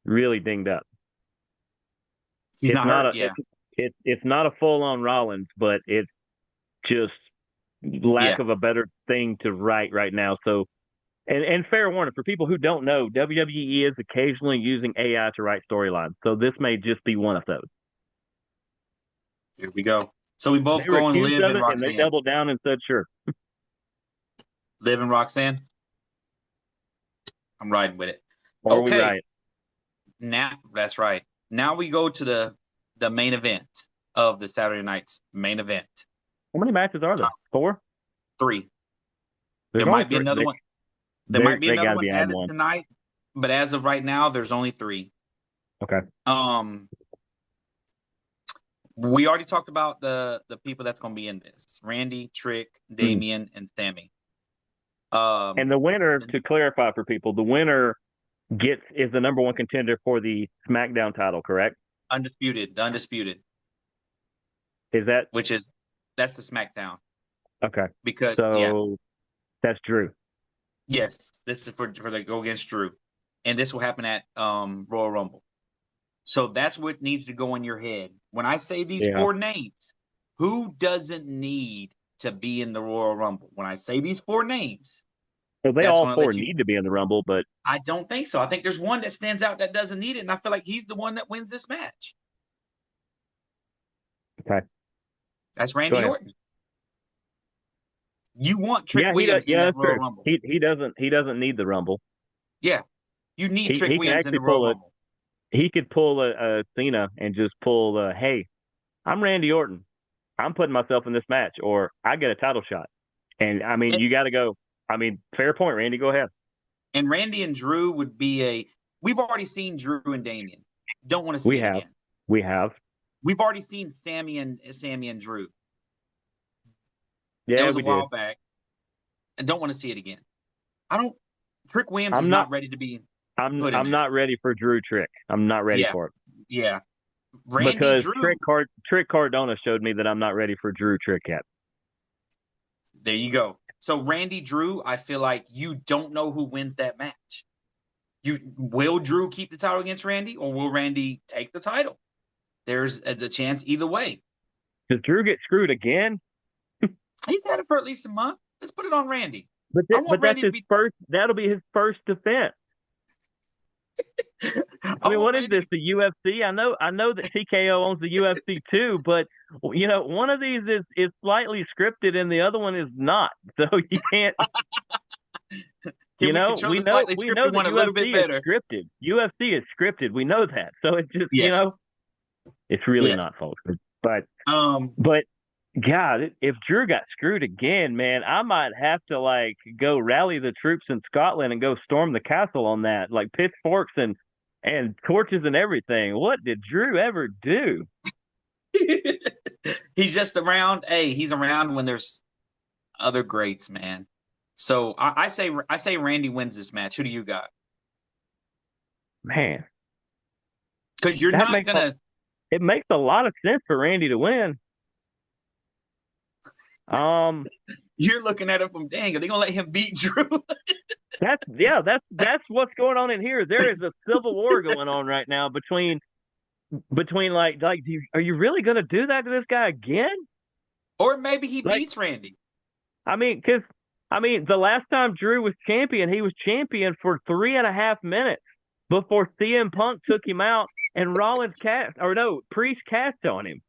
really dinged up. he's It's not not hurt. a Yeah, it's not a full on Rollins, but it's just lack yeah. of a better thing to write right now. So and fair warning for people who don't know, WWE is occasionally using AI to write storylines. So this may just be one of those. Here we go. So we both They were going accused Liv of and it and they Roxanne. doubled down and said sure. Liv and Roxanne. I'm riding with it. Or we Okay, write. now that's right. Now we go to the main event of the Saturday night's main event. How many matches are there? Four? Three. There's There only might be three. another one. There might be They another gotta one be adding added one. tonight, but as of right now, there's only three. Okay. Um, we already talked about the people that's going to be in this: Randy, Trick, Hmm. Damian, and Sammy. And the winner, to clarify for people, the winner is the number one contender for the SmackDown title, correct? the undisputed, Is that which is that's the SmackDown okay? because yeah, So that's Drew. yes, this is for the go against Drew, and this will happen at Royal Rumble. So that's what needs to go in your head when I say these Yeah. four names. Who doesn't need to be in the Royal Rumble? When I say these four names, So they that's all going to four let you. need to be in the Rumble, but I don't think so. I think there's one that stands out that doesn't need it, and I feel like he's the one that wins this match. okay. That's Go Randy ahead. Orton. You want Trick Yeah, he does. Williams in Yeah, that that's Royal true. Rumble. He doesn't need the Rumble. Yeah, you need Trick He can Williams in actually the Royal pull it. Rumble. He could pull a Cena and just pull hey, I'm Randy Orton. I'm putting myself in this match, or I get a title shot. And I mean, And, you got to go. I mean, fair point, Randy. Go ahead. and Randy and Drew would be a. We've already seen Drew and Damian. Don't want to see We it have, again. we have. We've already seen Sammy and Drew. That Yeah, was a we did. while back. I don't want to see it again. I don't. Trick Williams is I'm not. not ready to be put in I'm there. not ready for Drew Trick. I'm not ready Yeah, for it yeah. Randy because Drew. Trick Cardona showed me that I'm not ready for Drew Trick yet. There you go. So Randy Drew, I feel like you don't know who wins that match. Will Drew keep the title against Randy, or will Randy take the title? There's a chance either way. Does Drew get screwed again? He's had it for at least a month. Let's put it on Randy. But I want that's Randy to his be. first. That'll be his first defense. I mean, want what is Randy this? The UFC? I know that TKO owns the UFC too, but one of these is slightly scripted and the other one is not. So you can't. Can we control the slightly We know scripted that one a little bit UFC is better? scripted. UFC is scripted. We know that. So it's just Yes. it's really Yeah. not, folks. But Um. God, if Drew got screwed again, man, I might have to like go rally the troops in Scotland and go storm the castle on that, like pitchforks and torches and everything. What did Drew ever do? He's just around. Hey, he's around when there's other greats, man. So I say Randy wins this match. Who do you got? Man, Because you're that not makes gonna. it makes a lot of sense for Randy to win. Um, You're looking at it from dang. Are they gonna let him beat Drew? that's what's going on in here. There is a civil war going on right now between are you really going to do that to this guy again? Or maybe he Like, beats Randy. because the last time Drew was champion, he was champion for 3.5 minutes before CM Punk took him out and Priest cast on him.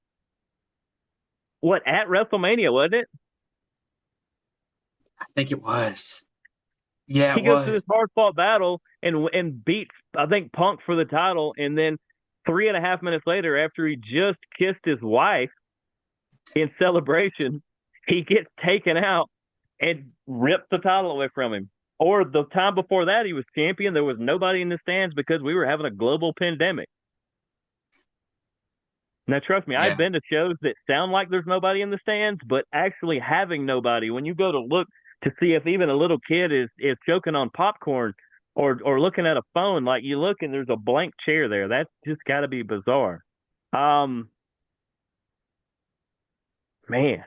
What, at WrestleMania, wasn't it? I think it was. Yeah, He it goes through was. this hard fought battle and beats, I think, Punk for the title, and then 3.5 minutes later, after he just kissed his wife in celebration, he gets taken out and rips the title away from him. Or the time before that, he was champion. There was nobody in the stands because we were having a global pandemic. Now, trust me, I've Yeah. been to shows that sound like there's nobody in the stands, but actually having nobody, when you go to look to see if even a little kid is choking on popcorn or looking at a phone, like you look and there's a blank chair there. That's just got to be bizarre. Um, man.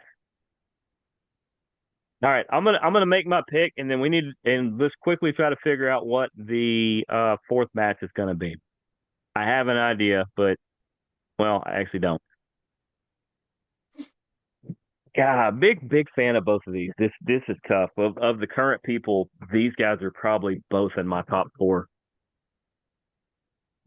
All right, I'm gonna make my pick, and then let's quickly try to figure out what the fourth match is gonna be. I have an idea, but well, I actually don't. God, big fan of both of these. This is tough. Of the current people, these guys are probably both in my top four.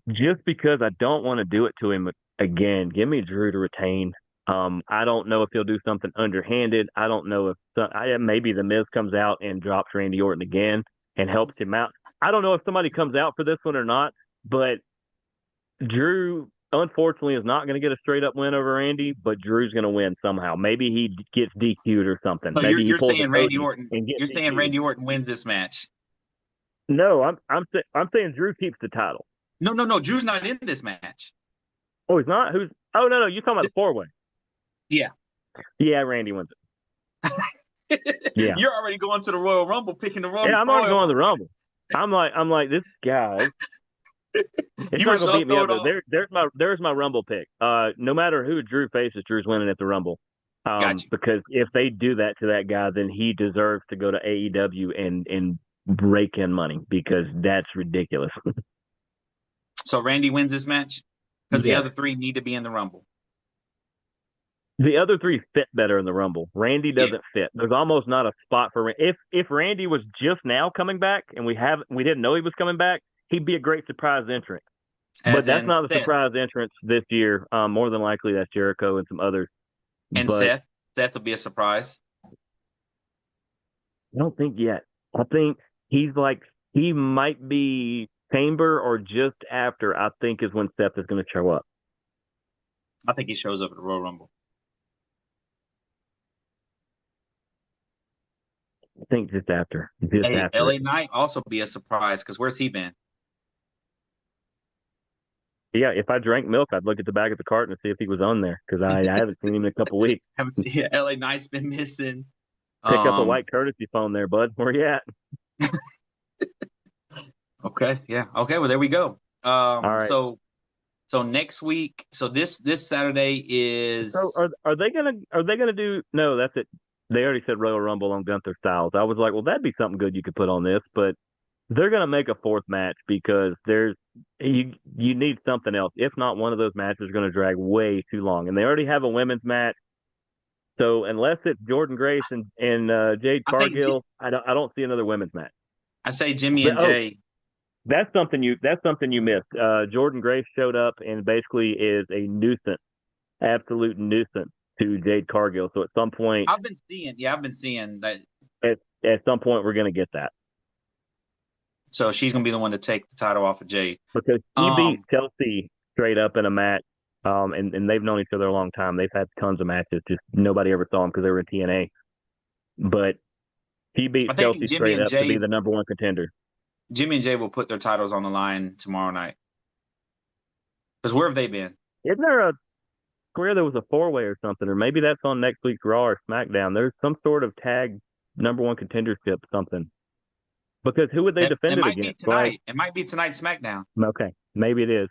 Just because I don't want to do it to him again. Give me Drew to retain. I don't know if he'll do something underhanded. I don't know if maybe the Miz comes out and drops Randy Orton again and helps him out. I don't know if somebody comes out for this one or not, but Drew unfortunately is not going to get a straight up win over Randy, but Drew's going to win somehow. Maybe he gets DQ'd or something. So Maybe he you're pulls a saying Randy Cody Orton. and gets You're saying DQ'd. Randy Orton wins this match. No, I'm saying Drew keeps the title. No, no, no. Drew's not in this match. Oh, he's not. Who's? Oh no, you're talking about the 4-way. Yeah. Yeah, Randy wins it. Yeah, You're already going to the Royal Rumble, picking the yeah, I'm already Royal going to the Rumble. Rumble. I'm like this guy. It's You were not gonna so beat me up. thrown off. There's my Rumble pick. No matter who Drew faces, Drew's winning at the Rumble. Got you. Because if they do that to that guy, then he deserves to go to AEW and rake in money because that's ridiculous. So Randy wins this match because the Yes. other three need to be in the Rumble. The other three fit better in the Rumble. Randy Yeah. doesn't fit. There's almost not a spot for if Randy was just now coming back and we didn't know he was coming back, he'd be a great surprise entrant. But As that's in not the Seth. surprise entrance this year. More than likely, that's Jericho and some others. And But Seth. Seth will be a surprise. I don't think yet. I think he might be Chamber or just after. I think is when Seth is going to show up. I think he shows up at the Royal Rumble. I think just after. Hey, After LA it. Knight also be a surprise because where's he been? Yeah, if I drank milk, I'd look at the back of the carton and see if he was on there because I haven't seen him in a couple weeks. Yeah, LA Knight's been missing. Pick up a white courtesy phone there, bud. Where you at? Okay, yeah. Okay, well there we go. All right. So next week, so this Saturday is So are they gonna do? No, that's it. They already said Royal Rumble on Gunther Styles. I was like, well, that'd be something good you could put on this, but they're gonna make a fourth match because you need something else. If not, one of those matches is gonna drag way too long, and they already have a women's match. So unless it's Jordan Grace and Jade I think Cargill, I don't see another women's match. I say Jimmy and But, Jay. that's something you missed. Jordan Grace showed up and basically is a nuisance, absolute nuisance to Jade Cargill. So at some point, I've been seeing that. at some point, we're going to get that So she's gonna be the one to take the title off of Jade. because he beat Chelsea straight up in a match. And they've known each other a long time. They've had tons of matches. Just nobody ever saw them because they were in TNA. But he beat I think Chelsea Jimmy straight and up to be Jay the number one contender. Jimmy and Jay will put their titles on the line tomorrow night. Because where have they been? Isn't there a swear there was a four-way or something, or maybe that's on next week's Raw or SmackDown. There's some sort of tag number one contendership something. Because who would they It defend it might be against? Like, tonight. It might be tonight SmackDown. okay, maybe it is.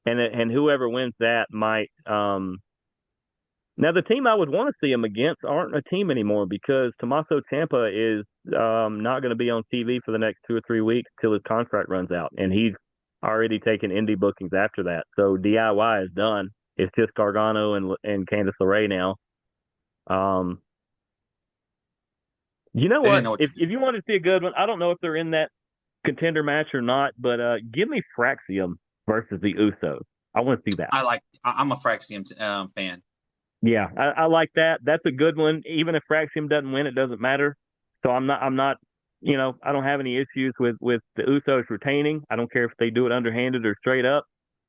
And whoever wins that might now the team I would want to see him against aren't a team anymore because Tommaso Ciampa is not going to be on TV for the next 2 or 3 weeks till his contract runs out, and he's already taken indie bookings after that. So DIY is done. It's just Gargano and Candice LeRae now. You know They what? didn't know what If you want to see a good one, I don't know if they're in that contender match or not, but give me Fraxium versus the Usos. I want to see that. I'm a Fraxium fan. Yeah, I like that. That's a good one. Even if Fraxium doesn't win, it doesn't matter. So I'm not, I don't have any issues with the Usos retaining. I don't care if they do it underhanded or straight up,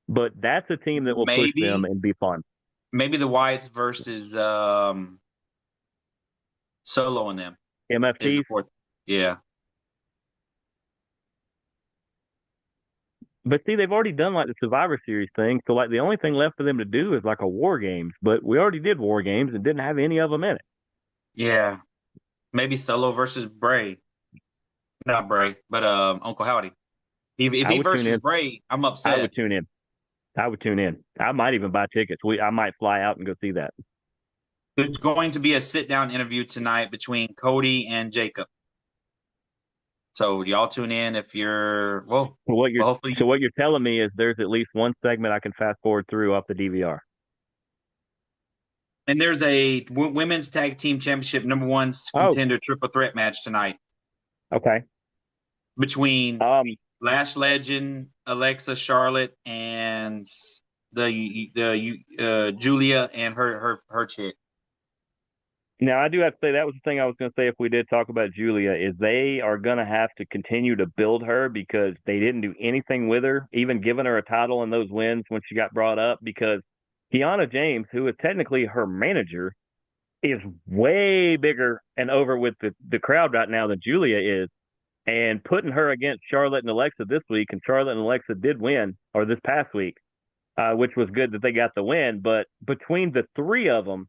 but that's a team that will push them Maybe and be fun. maybe the Wyatts versus Solo and them is the MFTs. fourth. Yeah. But see, they've already done like the Survivor Series thing. So like the only thing left for them to do is like a War Games. But we already did War Games and didn't have any of them in it. Yeah. Maybe Solo versus Bray. Not Bray, but Uncle Howdy. If I he would tune versus in. Bray, I'm I upset. would tune in. I would tune in. I might even buy tickets. I might fly out and go see that. There's going to be a sit down interview tonight between Cody and Jacob. So y'all tune in if you're hopefully. So what you're telling me is there's at least one segment I can fast forward through off the DVR. And there's a women's tag team championship number one contender triple threat match tonight. Okay. Between Lash Legend, Alexa, Charlotte, and the Julia and her chick. Now, I do have to say that was the thing I was going to say if we did talk about Julia is they are going to have to continue to build her because they didn't do anything with her, even giving her a title in those wins when she got brought up because Kiana James, who is technically her manager, is way bigger and over with the crowd right now than Julia is. And putting her against Charlotte and Alexa this week, and Charlotte and Alexa did win, or this past week, which was good that they got the win. But between the three of them,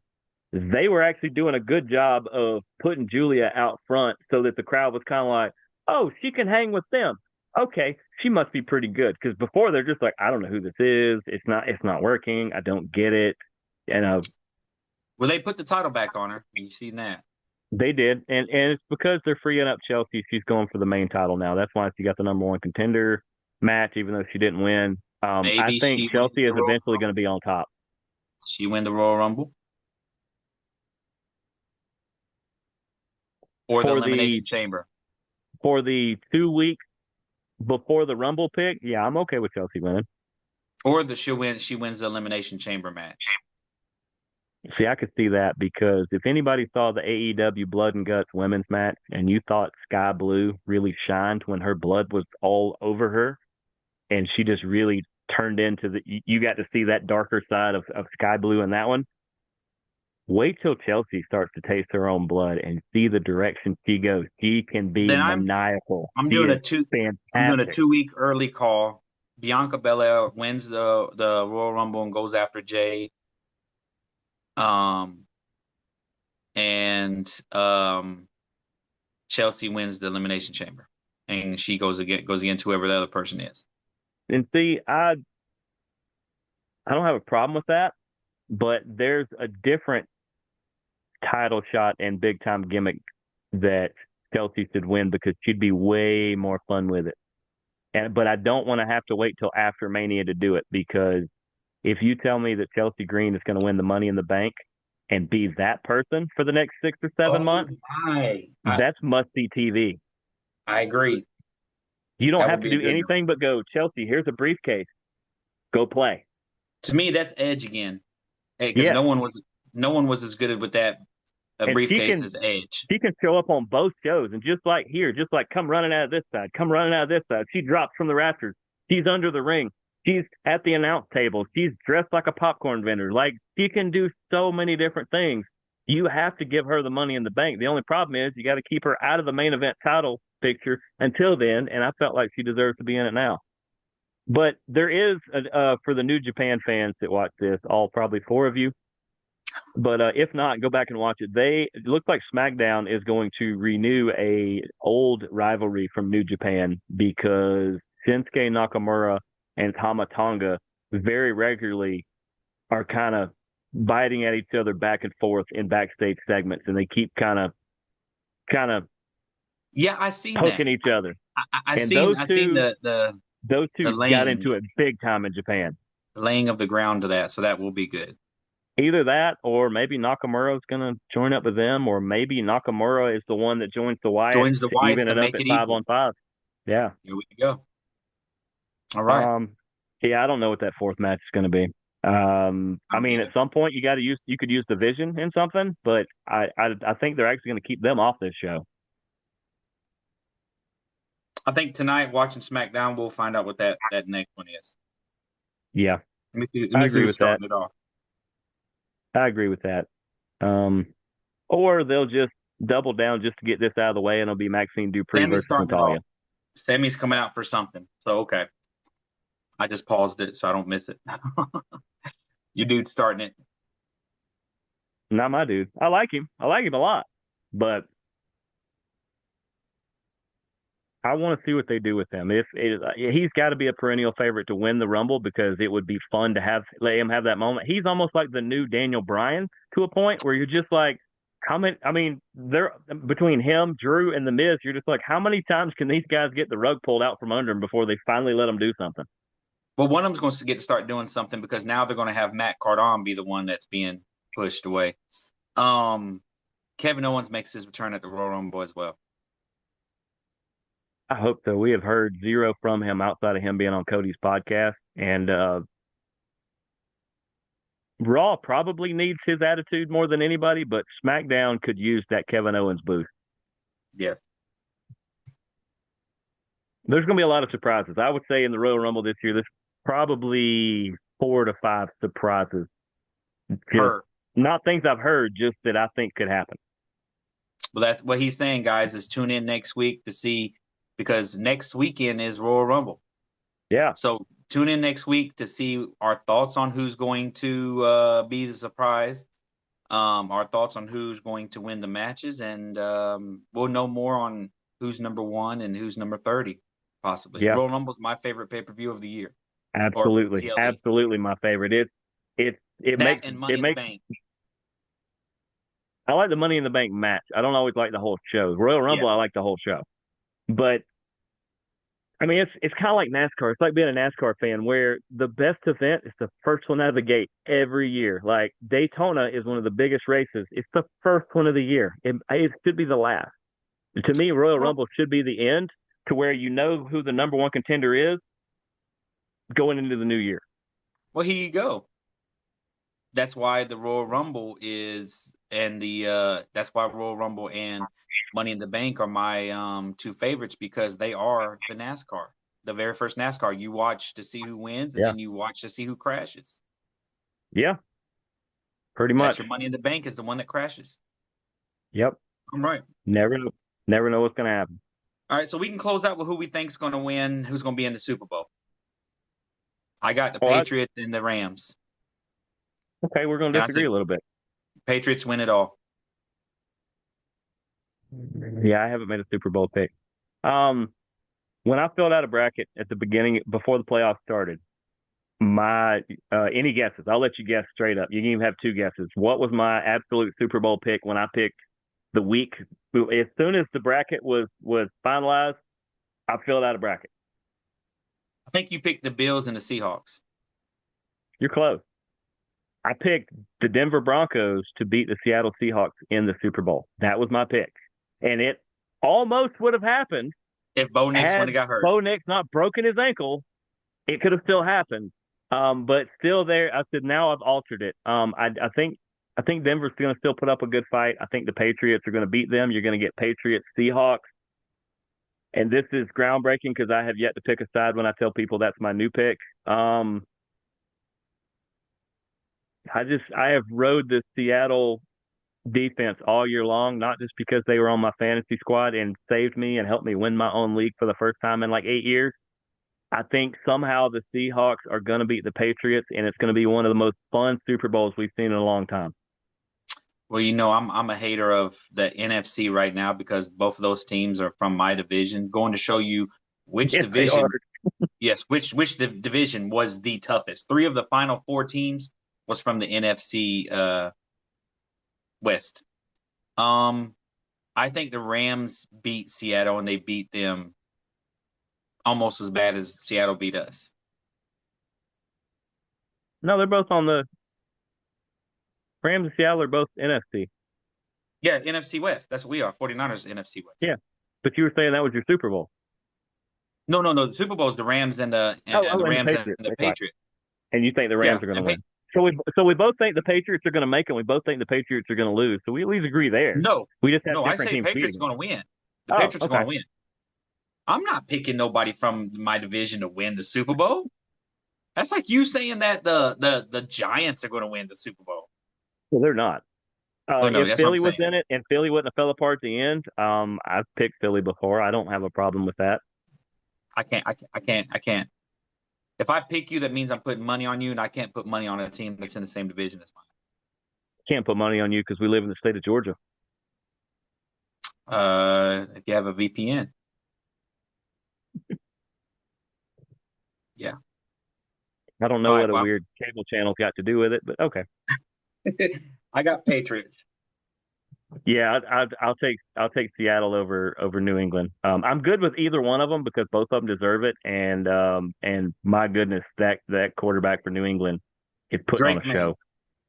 they were actually doing a good job of putting Julia out front so that the crowd was kind of like, oh, she can hang with them. Okay, she must be pretty good. Because before they're just like, I don't know who this is. It's not working. I don't get it. Well, they put the title back on her. You seen that? They did, and it's because they're freeing up Chelsea. She's going for the main title now. That's why she got the number one contender match, even though she didn't win. I think Chelsea is eventually going to be on top. She win the Royal Rumble or the Elimination Chamber for the 2 weeks before the Rumble pick. Yeah, I'm okay with Chelsea winning. Or she wins the Elimination Chamber match. See, I could see that because if anybody saw the AEW Blood and Guts women's match and you thought Sky Blue really shined when her blood was all over her and she just really turned into you got to see that darker side of Sky Blue in that one. Wait till Chelsea starts to taste her own blood and see the direction she goes. She can be maniacal. I'm doing a 2-week early call. Bianca Belair wins the Royal Rumble and goes after Jay. Chelsea wins the Elimination Chamber, and she goes against whoever the other person is. And see, I don't have a problem with that, but there's a different title shot and big time gimmick that Chelsea should win because she'd be way more fun with it. But I don't want to have to wait till after Mania to do it because if you tell me that Chelsea Green is going to win the Money in the Bank and be that person for the next 6 or 7 months, that's must-see TV. I agree. You don't have to do anything but go, Chelsea, here's a briefcase. Go play. To me, that's Edge again. Because no one was as good with that briefcase as Edge. She can show up on both shows and just like come running out of this side, come running out of this side. She drops from the rafters. She's under the ring. She's at the announce table. She's dressed like a popcorn vendor. Like, she can do so many different things. You have to give her the Money in the Bank. The only problem is you got to keep her out of the main event title picture until then, and I felt like she deserves to be in it now. But there is for the New Japan fans that watch this, all probably four of you. But if not, go back and watch it. It looks like SmackDown is going to renew a old rivalry from New Japan because Shinsuke Nakamura and Tama Tonga very regularly are kind of biting at each other back and forth in backstage segments, and they keep kind of Yeah, I seen that. poking each other. I And seen I seen those the two got laying into it big time in Japan. laying of the ground to that, so that will be good. Either that, or maybe Nakamura is going to join up with them, or maybe Nakamura is the one that joins the Wyatts Joins the to Wyatts even to it up make at it five equal. on five. Yeah. Here we go. All right. Um. Yeah, I don't know what that fourth match is going to be. I I'm mean, at either. some point you could use Division in something, but I think they're actually going to keep them off this show. I think tonight watching SmackDown, we'll find out what that next one is. Yeah, Let I me see agree who's with that. starting it off. I agree with that. Um, or they'll just double down just to get this out of the way, and it'll be Maxine Dupree Sammy's versus starting it Natalia. off. Sammy's coming out for something. So okay. I just paused it so I don't miss it. Your dude's starting it. Not my dude. I like him. I like him a lot, but I want to see what they do with him. He's got to be a perennial favorite to win the Rumble because it would be fun to let him have that moment. He's almost like the new Daniel Bryan to a point where you're just like, how many? I mean, they're between him, Drew, and the Miz. You're just like, how many times can these guys get the rug pulled out from under them before they finally let them do something? Well, one of them's going to get to start doing something because now they're going to have Matt Cardone be the one that's being pushed away. Um, Kevin Owens makes his return at the Royal Rumble as well. I hope so. We have heard zero from him outside of him being on Cody's podcast, and Raw probably needs his attitude more than anybody, but SmackDown could use that Kevin Owens boost. Yeah. There's going to be a lot of surprises. I would say in the Royal Rumble this year, there's probably 4 to 5 surprises. Just Her. not things I've heard, just that I think could happen. Well, that's what he's saying, guys, is tune in next week to see because next weekend is Royal Rumble. Yeah. So tune in next week to see our thoughts on who's going to be the surprise, our thoughts on who's going to win the matches, and we'll know more on who's number one and who's number 30, possibly. Yeah. Royal Rumble is my favorite pay-per-view of the year, or Absolutely. PLE. Absolutely my favorite. It That makes and Money it in the makes Bank. I like the Money in the Bank match. I don't always like the whole show. Royal Yeah. Rumble, I like the whole show. But I mean, it's kind of like NASCAR. It's like being a NASCAR fan, where the best event is the first one out of the gate every year. Like Daytona is one of the biggest races. It's the first one of the year. It should be the last. To me, Royal Well, Rumble should be the end, to where you know who the number one contender is going into the new year. well, here you go. That's why the Royal Rumble is, and that's why Royal Rumble and Money in the Bank are my two favorites because they are the NASCAR, the very first NASCAR. You watch to see who wins, and Yeah, then you watch to see who crashes. yeah, pretty That's much. your Money in the Bank is the one that crashes. Yep. I'm right. Never know. Never know what's going to happen. All right, so we can close out with who we think is going to win, who's going to be in the Super Bowl. I got the Oh, Patriots and the Rams. okay, we're going to And I disagree think a little bit. Patriots win it all. Yeah, I haven't made a Super Bowl pick. When I filled out a bracket at the beginning, before the playoffs started, my any guesses? I'll let you guess straight up. You can even have two guesses. What was my absolute Super Bowl pick when I picked the week? As soon as the bracket was finalized, I filled out a bracket. I think you picked the Bills and the Seahawks. You're close. I picked the Denver Broncos to beat the Seattle Seahawks in the Super Bowl. That was my pick, and it almost would have happened If Bo Nix wouldn't had have got hurt. Bo Nix not broken his ankle. It could have still happened. But still there, I said, now I've altered it. I think Denver's going to still put up a good fight. I think the Patriots are going to beat them. You're going to get Patriots Seahawks. And this is groundbreaking because I have yet to pick a side when I tell people that's my new pick. I have rode the Seattle defense all year long, not just because they were on my fantasy squad and saved me and helped me win my own league for the first time in like 8 years. I think somehow the Seahawks are going to beat the Patriots, and it's going to be one of the most fun Super Bowls we've seen in a long time. Well, I'm a hater of the NFC right now because both of those teams are from my division. Going to show you which Yes, they are. division, yes, which division was the toughest. Three of the final four teams was from the NFC West. Um, I think the Rams beat Seattle and they beat them almost as bad as Seattle beat us. No, they're both on the Rams and Seattle are both NFC. Yeah, NFC West. That's what we are. 49ers NFC West. Yeah, but you were saying that was your Super Bowl. No, no, no. The Super Bowl is the Rams and the Oh, and the and the Rams and Patriots. the That's right. Patriots. And you think the Yeah, Rams are going to win. So we both think the Patriots are going to make it. We both think the Patriots are going to lose. So we at least agree there. no, We just have no. I different say teams Patriots are beating. going to win. The Oh, Patriots are going okay. to win. I'm not picking nobody from my division to win the Super Bowl. That's like you saying that the Giants are going to win the Super Bowl. Well, they're not. Oh no, If that's what I'm Philly was saying. in it and Philly wouldn't have fell apart at the end, I've picked Philly before. I don't have a problem with that. I can't. If I pick you, that means I'm putting money on you, and I can't put money on a team that's in the same division as Can't put money on you because we live in the state of Georgia. mine. If you have a VPN, yeah. I don't know All what right. a Well, weird cable channel's got to do with it, but okay. I got Patriots. Yeah, I'll take Seattle over New England. I'm good with either one of them because both of them deserve it, and my goodness, that quarterback for New England is putting on a Drake May. show.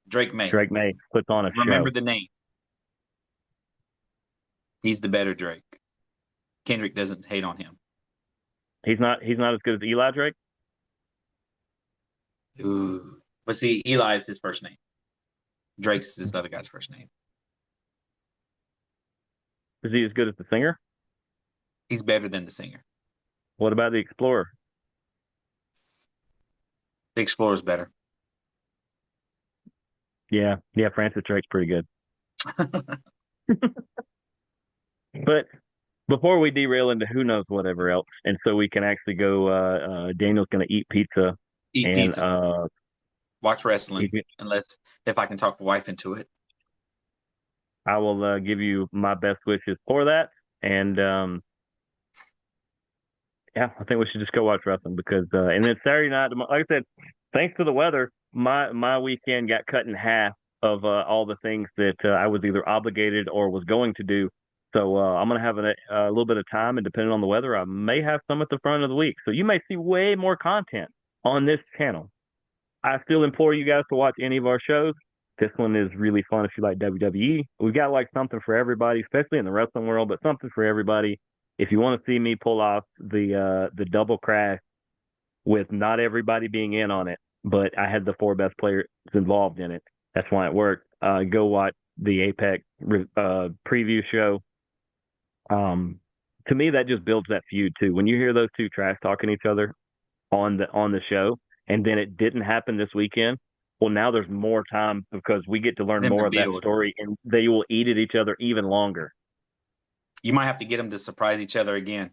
Drake May. Drake May puts on a Remember show. the name. He's the better Drake. Kendrick doesn't hate on him. He's not as good as Eli Drake. Ooh. But see, Eli is his first name. Drake's this other guy's first name. Is he as good as the singer? He's better than the singer. What about the Explorer? The Explorer's better. Yeah, Francis Drake's pretty good. But before we derail into who knows whatever else, and so we can actually go, Daniel's going to eat pizza, Eat and pizza. Watch wrestling. he's, Unless if I can talk the wife into it. I will give you my best wishes for that. And yeah, I think we should just go watch wrestling because, and then Saturday night, like I said, thanks to the weather, my weekend got cut in half of all the things that I was either obligated or was going to do. So I'm going to have a little bit of time, and depending on the weather, I may have some at the front of the week. So you may see way more content on this channel. I still implore you guys to watch any of our shows. This one is really fun if you like WWE. We've got like something for everybody, especially in the wrestling world, but something for everybody. If you want to see me pull off the double crash with not everybody being in on it, but I had the four best players involved in it. That's why it worked. Go watch the Apex preview show. To me, that just builds that feud too. When you hear those two trash talking each other on the show, and then it didn't happen this weekend. Well, now there's more time because we get to learn Them to more of that build. story, and they will eat at each other even longer. You might have to get them to surprise each other again.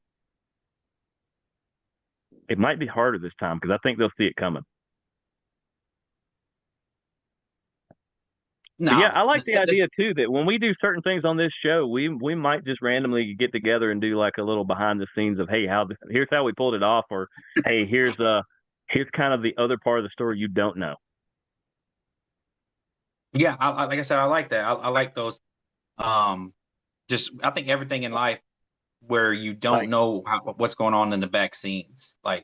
It might be harder this time because I think they'll see it coming. But yeah, I Nah. like the idea too that when we do certain things on this show, we might just randomly get together and do like a little behind the scenes of hey, here's how we pulled it off, or hey, here's kind of the other part of the story you don't know. Yeah, like I said, I like that. I like those. Um, just I think everything in life where you don't Like know what's going on in the back scenes. like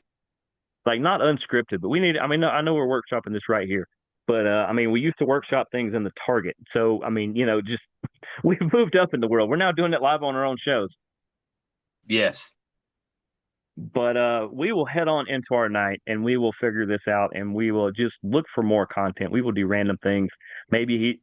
not unscripted, but we need. I mean, I know we're workshopping this right here, but I mean, we used to workshop things in the Target. So I mean, just we've moved up in the world. We're now doing it live on our own shows. yes, But we will head on into our night and we will figure this out and we will just look for more content. We will do random things. Maybe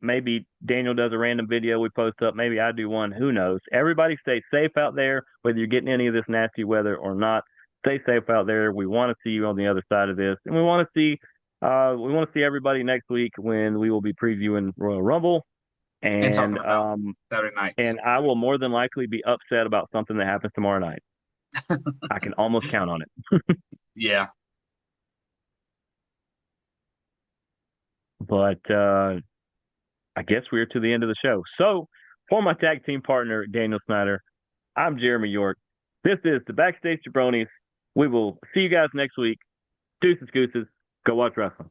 Daniel does a random video we post up. Maybe I do one. Who knows? Everybody stay safe out there, whether you're getting any of this nasty weather or not. Stay safe out there. We want to see you on the other side of this, and we want to see everybody next week when we will be previewing Royal Rumble. and talking And about Saturday nights. and I will more than likely be upset about something that happens tomorrow night. I can almost count on it. Yeah. But I guess we're to the end of the show. So, for my tag team partner, Daniel Snyder, I'm Jeremy York. This is the Backstage Jabronis. We will see you guys next week. Deuces, gooses. Go watch wrestling.